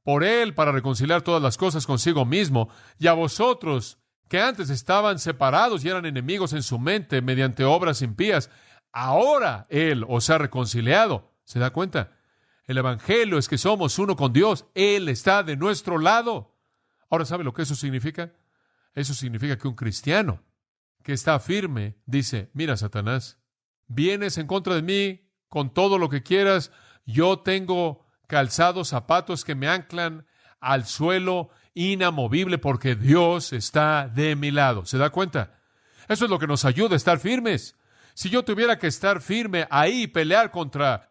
S1: por Él para reconciliar todas las cosas consigo mismo, y a vosotros, que antes estaban separados y eran enemigos en su mente mediante obras impías, ahora Él os ha reconciliado. ¿Se da cuenta? El Evangelio es que somos uno con Dios. Él está de nuestro lado. Ahora, ¿sabe lo que eso significa? Eso significa que un cristiano que está firme dice, mira, Satanás, vienes en contra de mí con todo lo que quieras. Yo tengo calzados, zapatos que me anclan al suelo inamovible porque Dios está de mi lado. ¿Se da cuenta? Eso es lo que nos ayuda a estar firmes. Si yo tuviera que estar firme ahí y pelear contra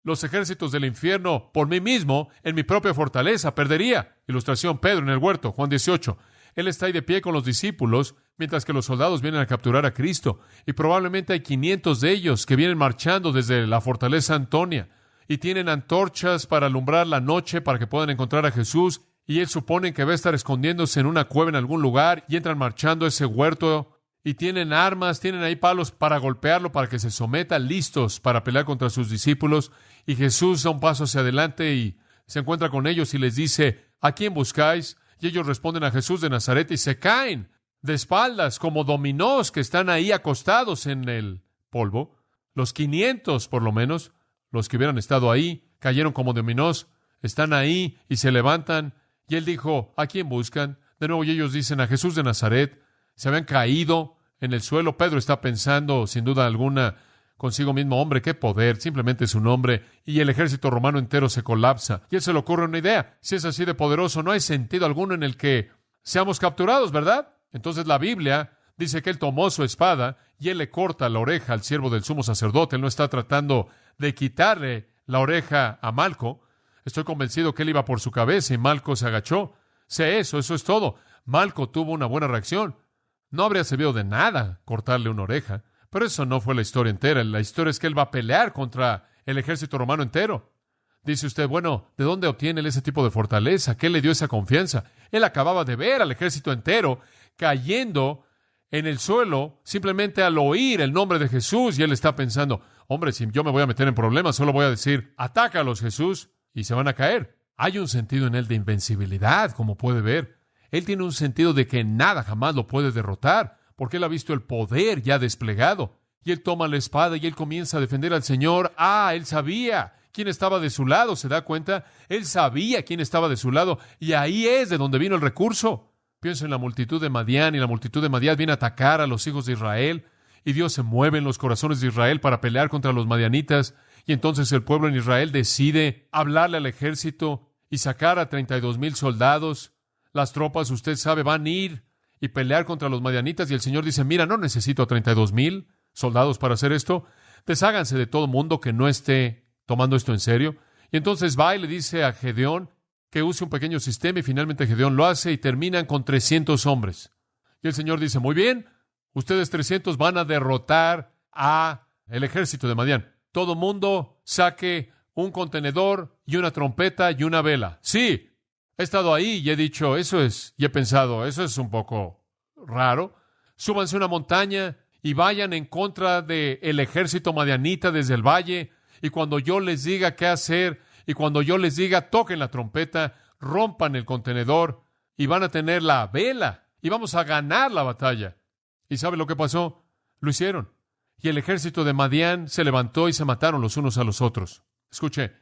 S1: los ejércitos del infierno por mí mismo, en mi propia fortaleza, perdería. Ilustración, Pedro en el huerto, Juan 18. Él está ahí de pie con los discípulos, mientras que los soldados vienen a capturar a Cristo. Y probablemente hay 500 de ellos que vienen marchando desde la fortaleza Antonia y tienen antorchas para alumbrar la noche para que puedan encontrar a Jesús. Y él supone que va a estar escondiéndose en una cueva en algún lugar y entran marchando a ese huerto y tienen armas, tienen ahí palos para golpearlo, para que se someta, listos para pelear contra sus discípulos. Y Jesús da un paso hacia adelante y se encuentra con ellos y les dice, ¿a quién buscáis? Y ellos responden a Jesús de Nazaret y se caen de espaldas como dominós que están ahí acostados en el polvo. Los 500, por lo menos, los que hubieran estado ahí, cayeron como dominós, están ahí y se levantan. Y él dijo, ¿a quién buscan? De nuevo, y ellos dicen, a Jesús de Nazaret. Se habían caído en el suelo. Pedro está pensando, sin duda alguna, consigo mismo, hombre, qué poder, simplemente es un hombre, y el ejército romano entero se colapsa. Y a él se le ocurre una idea. Si es así de poderoso, no hay sentido alguno en el que seamos capturados, ¿verdad? Entonces la Biblia dice que él tomó su espada y él le corta la oreja al siervo del sumo sacerdote. Él no está tratando de quitarle la oreja a Malco. Estoy convencido que él iba por su cabeza y Malco se agachó. Sé eso es todo. Malco tuvo una buena reacción. No habría servido de nada cortarle una oreja, pero eso no fue la historia entera. La historia es que él va a pelear contra el ejército romano entero. Dice usted, bueno, ¿de dónde obtiene él ese tipo de fortaleza? ¿Qué le dio esa confianza? Él acababa de ver al ejército entero cayendo en el suelo simplemente al oír el nombre de Jesús y él está pensando, hombre, si yo me voy a meter en problemas, solo voy a decir, atácalos, Jesús, y se van a caer. Hay un sentido en él de invencibilidad, como puede ver. Él tiene un sentido de que nada jamás lo puede derrotar, porque él ha visto el poder ya desplegado. Y él toma la espada y él comienza a defender al Señor. Él sabía quién estaba de su lado, ¿se da cuenta? Él sabía quién estaba de su lado, y ahí es de donde vino el recurso. Pienso en la multitud de Madián, y la multitud de Madián viene a atacar a los hijos de Israel, y Dios se mueve en los corazones de Israel para pelear contra los madianitas, y entonces el pueblo en Israel decide hablarle al ejército y sacar a 32,000 soldados. Las tropas, usted sabe, van a ir y pelear contra los madianitas, y el Señor dice, mira, no necesito a 32,000 soldados para hacer esto. Desháganse de todo mundo que no esté tomando esto en serio. Y entonces va y le dice a Gedeón que use un pequeño sistema, y finalmente Gedeón lo hace y terminan con 300 hombres. Y el Señor dice, muy bien, ustedes 300 van a derrotar a el ejército de Madián. Todo mundo saque un contenedor y una trompeta y una vela. Sí. He estado ahí y he dicho, y he pensado, eso es un poco raro. Súbanse a una montaña y vayan en contra del ejército madianita desde el valle, y cuando yo les diga qué hacer, y cuando yo les diga toquen la trompeta, rompan el contenedor, y van a tener la vela, y vamos a ganar la batalla. ¿Y sabe lo que pasó? Lo hicieron. Y el ejército de Madián se levantó y se mataron los unos a los otros. Escuche,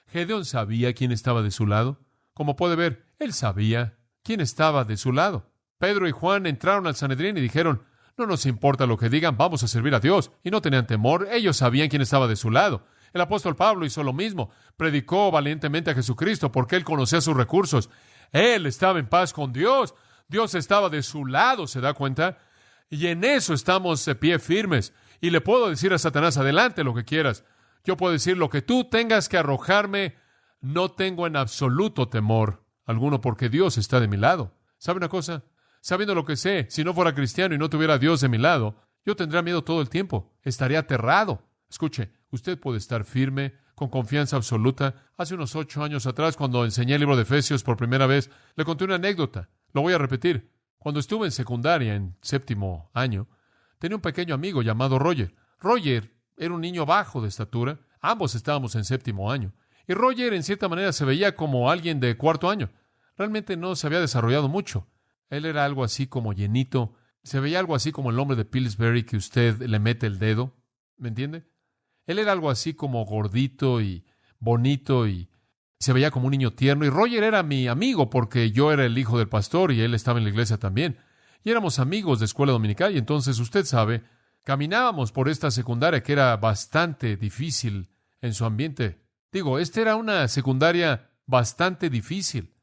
S1: Gedeón sabía quién estaba de su lado. Como puede ver, él sabía quién estaba de su lado. Pedro y Juan entraron al Sanedrín y dijeron, no nos importa lo que digan, vamos a servir a Dios. Y no tenían temor, ellos sabían quién estaba de su lado. El apóstol Pablo hizo lo mismo, predicó valientemente a Jesucristo porque él conocía sus recursos. Él estaba en paz con Dios, Dios estaba de su lado, ¿se da cuenta? Y en eso estamos de pie firmes. Y le puedo decir a Satanás, adelante lo que quieras. Yo puedo decir lo que tú tengas que arrojarme, no tengo en absoluto temor alguno porque Dios está de mi lado. ¿Sabe una cosa? Sabiendo lo que sé, si no fuera cristiano y no tuviera a Dios de mi lado, yo tendría miedo todo el tiempo. Estaría aterrado. Escuche, usted puede estar firme, con confianza absoluta. Hace unos 8 años atrás, cuando enseñé el libro de Efesios por primera vez, le conté una anécdota. Lo voy a repetir. Cuando estuve en secundaria, en 7º año, tenía un pequeño amigo llamado Roger. Roger era un niño bajo de estatura. Ambos estábamos en 7º año. Y Roger, en cierta manera, se veía como alguien de 4º año. Realmente no se había desarrollado mucho. Él era algo así como llenito. Se veía algo así como el hombre de Pillsbury que usted le mete el dedo. ¿Me entiende? Él era algo así como gordito y bonito y se veía como un niño tierno. Y Roger era mi amigo porque yo era el hijo del pastor y él estaba en la iglesia también. Y éramos amigos de escuela dominical y entonces, usted sabe, caminábamos por esta secundaria que era bastante difícil en su ambiente. Esta era una secundaria bastante difícil.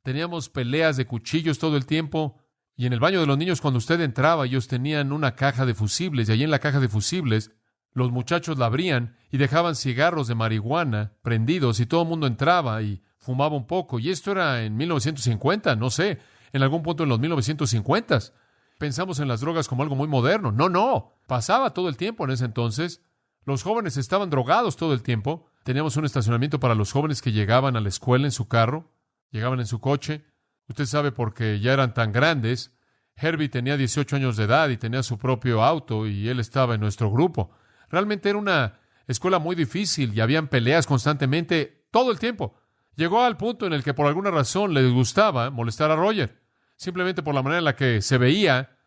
S1: Teníamos peleas de cuchillos todo el tiempo. Y en el baño de los niños, cuando usted entraba, ellos tenían una caja de fusibles. Y allí en la caja de fusibles, los muchachos la abrían y dejaban cigarros de marihuana prendidos. Y todo el mundo entraba y fumaba un poco. Y esto era en 1950, no sé, en algún punto en los 1950s. Pensamos en las drogas como algo muy moderno. No. Pasaba todo el tiempo en ese entonces. Los jóvenes estaban drogados todo el tiempo. Teníamos un estacionamiento para los jóvenes que llegaban a la escuela en su carro. Llegaban en su coche. Usted sabe porque ya eran tan grandes. Herbie tenía 18 años de edad y tenía su propio auto y él estaba en nuestro grupo. Realmente era una escuela muy difícil y habían peleas constantemente todo el tiempo. Llegó al punto en el que por alguna razón les gustaba molestar a Roger. Simplemente por la manera en la que se veía,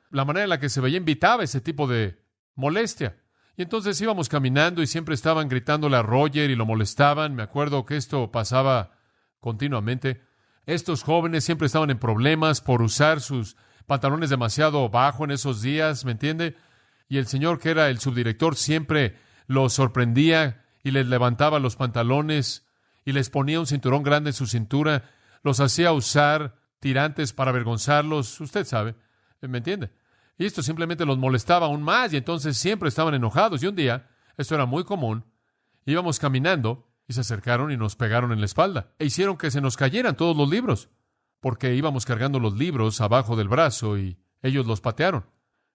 S1: invitaba ese tipo de molestia. Y entonces íbamos caminando y siempre estaban gritándole a Roger y lo molestaban. Me acuerdo que esto pasaba continuamente. Estos jóvenes siempre estaban en problemas por usar sus pantalones demasiado bajo en esos días, ¿me entiende? Y el señor, que era el subdirector, siempre los sorprendía y les levantaba los pantalones y les ponía un cinturón grande en su cintura, los hacía usar tirantes para avergonzarlos, usted sabe, ¿me entiende? Y esto simplemente los molestaba aún más y entonces siempre estaban enojados. Y un día, esto era muy común, íbamos caminando y se acercaron y nos pegaron en la espalda e hicieron que se nos cayeran todos los libros, porque íbamos cargando los libros abajo del brazo y ellos los patearon.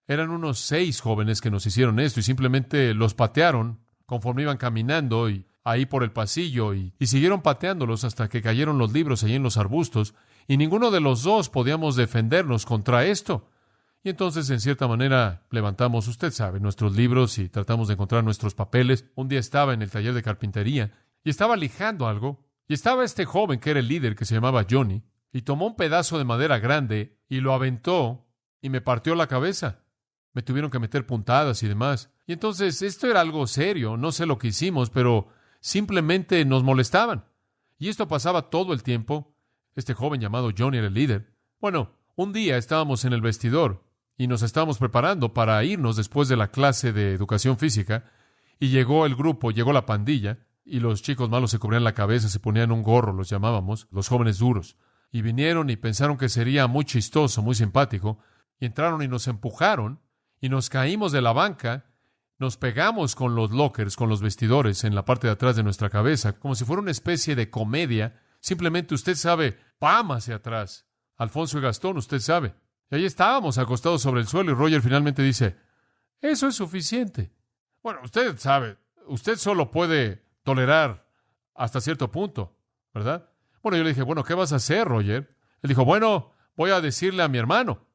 S1: Eran unos 6 jóvenes que nos hicieron esto y simplemente los patearon conforme iban caminando y ahí por el pasillo y siguieron pateándolos hasta que cayeron los libros allí en los arbustos y ninguno de los dos podíamos defendernos contra esto. Y entonces, en cierta manera, levantamos, usted sabe, nuestros libros y tratamos de encontrar nuestros papeles. Un día estaba en el taller de carpintería y estaba lijando algo y estaba este joven que era el líder que se llamaba Johnny y tomó un pedazo de madera grande y lo aventó y me partió la cabeza. Me tuvieron que meter puntadas y demás. Y entonces esto era algo serio. No sé lo que hicimos, pero simplemente nos molestaban. Y esto pasaba todo el tiempo. Este joven llamado Johnny era el líder. Bueno, un día estábamos en el vestidor y nos estábamos preparando para irnos después de la clase de educación física. Y llegó el grupo, llegó la pandilla. Y los chicos malos se cubrían la cabeza, se ponían un gorro, los llamábamos, los jóvenes duros. Y vinieron y pensaron que sería muy chistoso, muy simpático. Y entraron y nos empujaron. Y nos caímos de la banca, nos pegamos con los lockers, con los vestidores en la parte de atrás de nuestra cabeza, como si fuera una especie de comedia. Simplemente, usted sabe, ¡pam!, hacia atrás. Alfonso y Gastón, usted sabe. Y ahí estábamos acostados sobre el suelo y Roger finalmente dice, eso es suficiente. Bueno, usted sabe, usted solo puede tolerar hasta cierto punto, ¿verdad? Bueno, yo le dije, bueno, ¿qué vas a hacer, Roger? Él dijo, bueno, voy a decirle a mi hermano.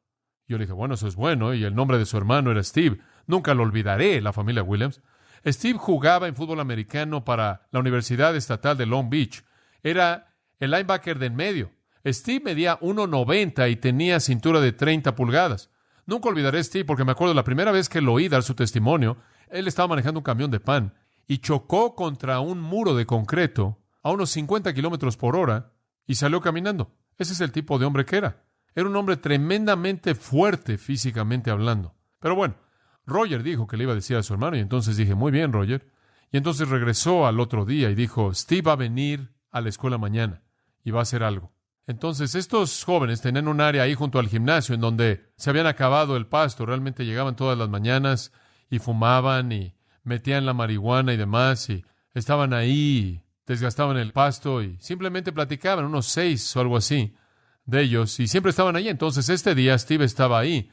S1: Yo le dije, bueno, eso es bueno, y el nombre de su hermano era Steve. Nunca lo olvidaré, la familia Williams. Steve jugaba en fútbol americano para la Universidad Estatal de Long Beach. Era el linebacker de en medio. Steve medía 1.90 y tenía cintura de 30 pulgadas. Nunca olvidaré a Steve porque me acuerdo la primera vez que lo oí dar su testimonio. Él estaba manejando un camión de pan y chocó contra un muro de concreto a unos 50 kilómetros por hora y salió caminando. Ese es el tipo de hombre que era. Era un hombre tremendamente fuerte físicamente hablando. Pero bueno, Roger dijo que le iba a decir a su hermano y entonces dije, muy bien, Roger. Y entonces regresó al otro día y dijo, Steve va a venir a la escuela mañana y va a hacer algo. Entonces estos jóvenes tenían un área ahí junto al gimnasio en donde se habían acabado el pasto. Realmente llegaban todas las mañanas y fumaban y metían la marihuana y demás y estaban ahí, desgastaban el pasto y simplemente platicaban, unos 6 o algo así de ellos, y siempre estaban ahí. Entonces este día Steve estaba ahí,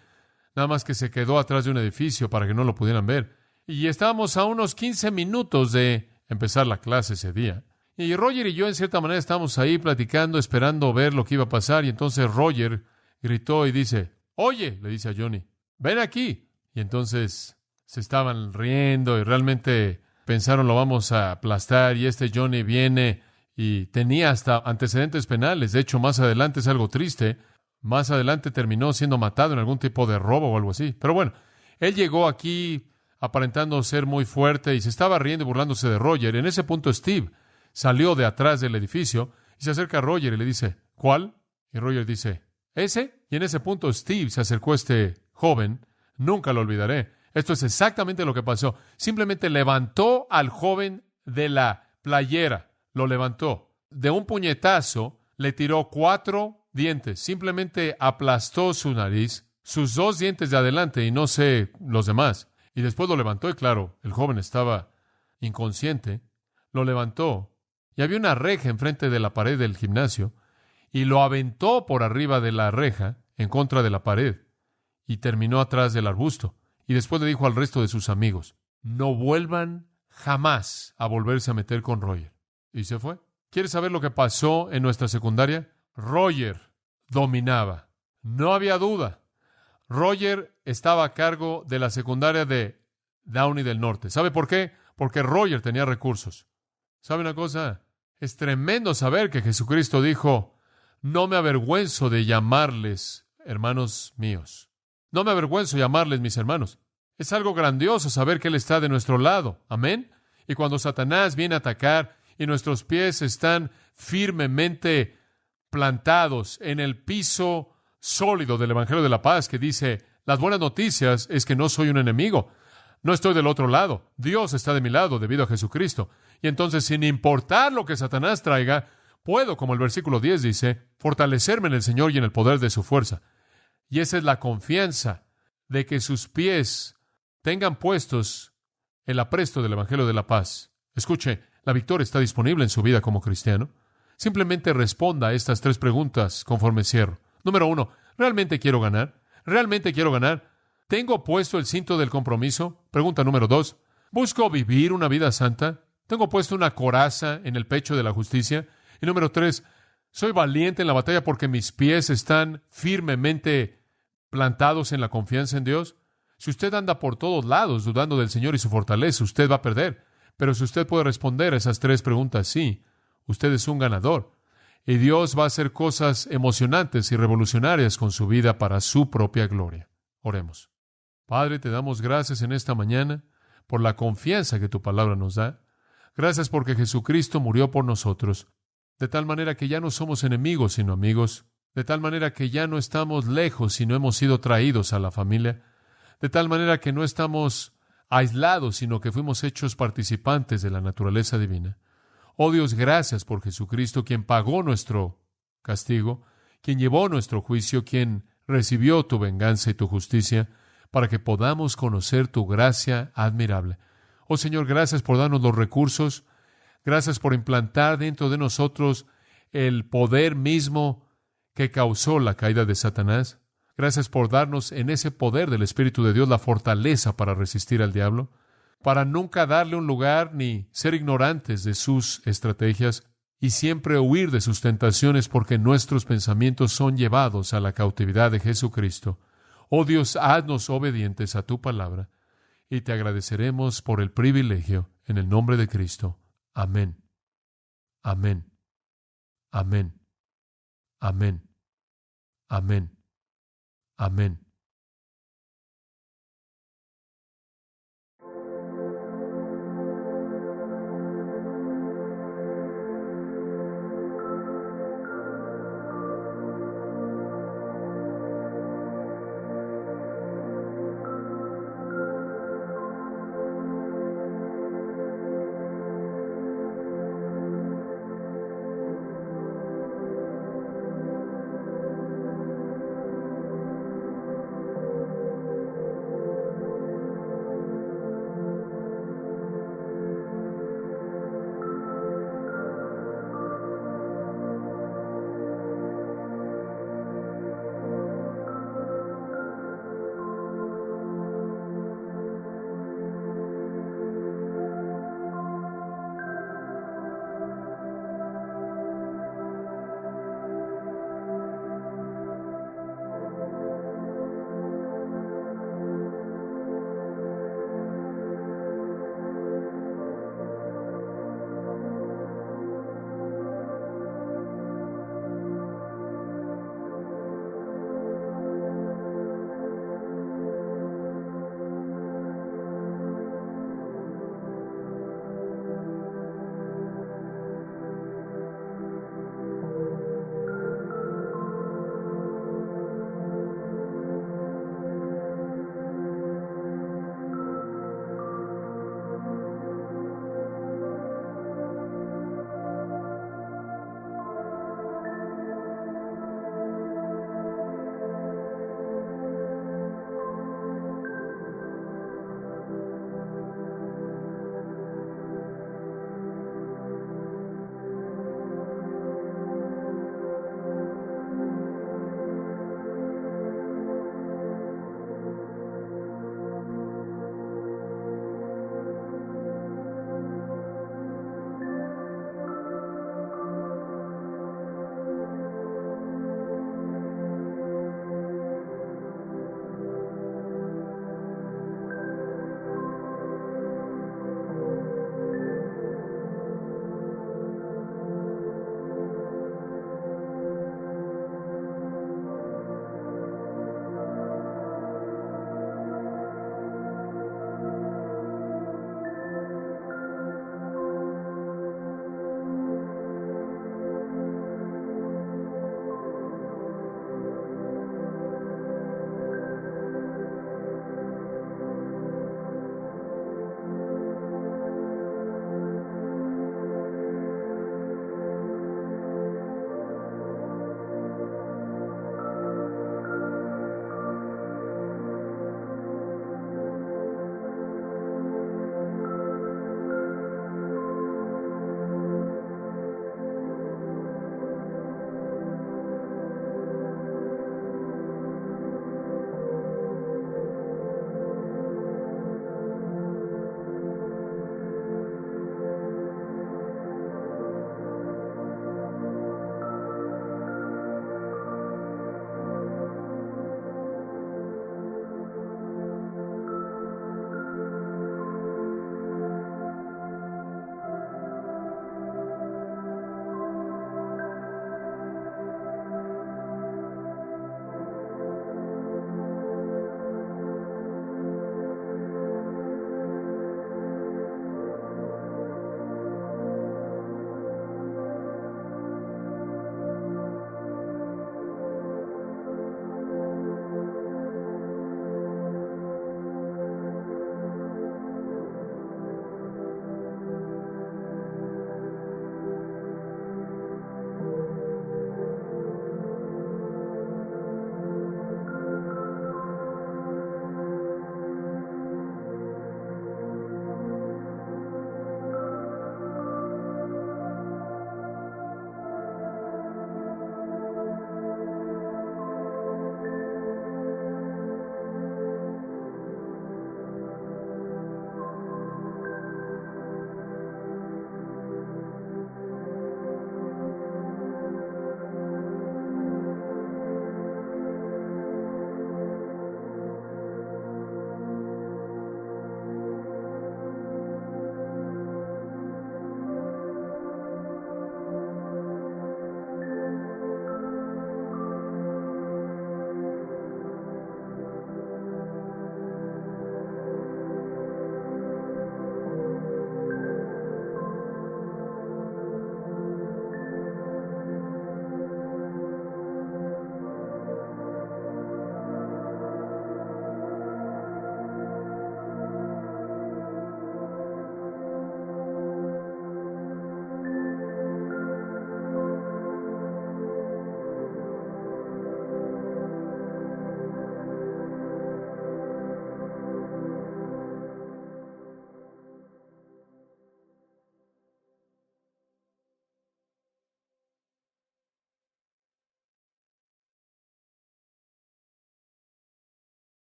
S1: nada más que se quedó atrás de un edificio para que no lo pudieran ver. Y estábamos a unos 15 minutos de empezar la clase ese día. Y Roger y yo, en cierta manera, estábamos ahí platicando, esperando ver lo que iba a pasar. Y entonces Roger gritó y dice, oye, le dice a Johnny, ven aquí. Y entonces se estaban riendo y realmente pensaron, lo vamos a aplastar. Y este Johnny viene y tenía hasta antecedentes penales. De hecho, más adelante es algo triste. Más adelante terminó siendo matado en algún tipo de robo o algo así. Pero bueno, él llegó aquí aparentando ser muy fuerte y se estaba riendo y burlándose de Roger. En ese punto Steve salió de atrás del edificio y se acerca a Roger y le dice, ¿cuál? Y Roger dice, ¿ese? Y en ese punto Steve se acercó a este joven. Nunca lo olvidaré. Esto es exactamente lo que pasó. Simplemente levantó al joven de la playera. Lo levantó. De un puñetazo le tiró 4 dientes. Simplemente aplastó su nariz, sus 2 dientes de adelante y no sé los demás. Y después lo levantó y claro, el joven estaba inconsciente. Lo levantó y había una reja enfrente de la pared del gimnasio y lo aventó por arriba de la reja en contra de la pared y terminó atrás del arbusto. Y después le dijo al resto de sus amigos, no vuelvan jamás a volverse a meter con Roger. Y se fue. ¿Quieres saber lo que pasó en nuestra secundaria? Roger dominaba. No había duda. Roger estaba a cargo de la secundaria de Downey del Norte. ¿Sabe por qué? Porque Roger tenía recursos. ¿Sabe una cosa? Es tremendo saber que Jesucristo dijo, no me avergüenzo de llamarles hermanos míos. No me avergüenzo de llamarles mis hermanos. Es algo grandioso saber que Él está de nuestro lado. Amén. Y cuando Satanás viene a atacar y nuestros pies están firmemente plantados en el piso sólido del Evangelio de la Paz, que dice, las buenas noticias es que no soy un enemigo. No estoy del otro lado. Dios está de mi lado debido a Jesucristo. Y entonces, sin importar lo que Satanás traiga, puedo, como el versículo 10 dice, fortalecerme en el Señor y en el poder de su fuerza. Y esa es la confianza de que sus pies tengan puestos el apresto del Evangelio de la Paz. Escuche, la victoria está disponible en su vida como cristiano. Simplemente responda a estas 3 preguntas conforme cierro. Número 1, ¿realmente quiero ganar? ¿Realmente quiero ganar? ¿Tengo puesto el cinto del compromiso? Pregunta número 2, ¿busco vivir una vida santa? ¿Tengo puesto una coraza en el pecho de la justicia? Y número 3, ¿soy valiente en la batalla porque mis pies están firmemente plantados en la confianza en Dios? Si usted anda por todos lados dudando del Señor y su fortaleza, usted va a perder. Pero si usted puede responder a esas 3 preguntas, sí, usted es un ganador. Y Dios va a hacer cosas emocionantes y revolucionarias con su vida para su propia gloria. Oremos. Padre, te damos gracias en esta mañana por la confianza que tu palabra nos da. Gracias porque Jesucristo murió por nosotros, de tal manera que ya no somos enemigos, sino amigos, de tal manera que ya no estamos lejos, sino hemos sido traídos a la familia, de tal manera que no estamos aislados, sino que fuimos hechos participantes de la naturaleza divina. Oh Dios, gracias por Jesucristo, quien pagó nuestro castigo, quien llevó nuestro juicio, quien recibió tu venganza y tu justicia, para que podamos conocer tu gracia admirable. Oh Señor, gracias por darnos los recursos, gracias por implantar dentro de nosotros el poder mismo que causó la caída de Satanás. Gracias por darnos en ese poder del Espíritu de Dios la fortaleza para resistir al diablo, para nunca darle un lugar ni ser ignorantes de sus estrategias. y siempre huir de sus tentaciones porque nuestros pensamientos son llevados a la cautividad de Jesucristo. Oh Dios, haznos obedientes a tu palabra y te agradeceremos por el privilegio en el nombre de Cristo. Amén. Amén. Amén. Amén. Amén. Amén.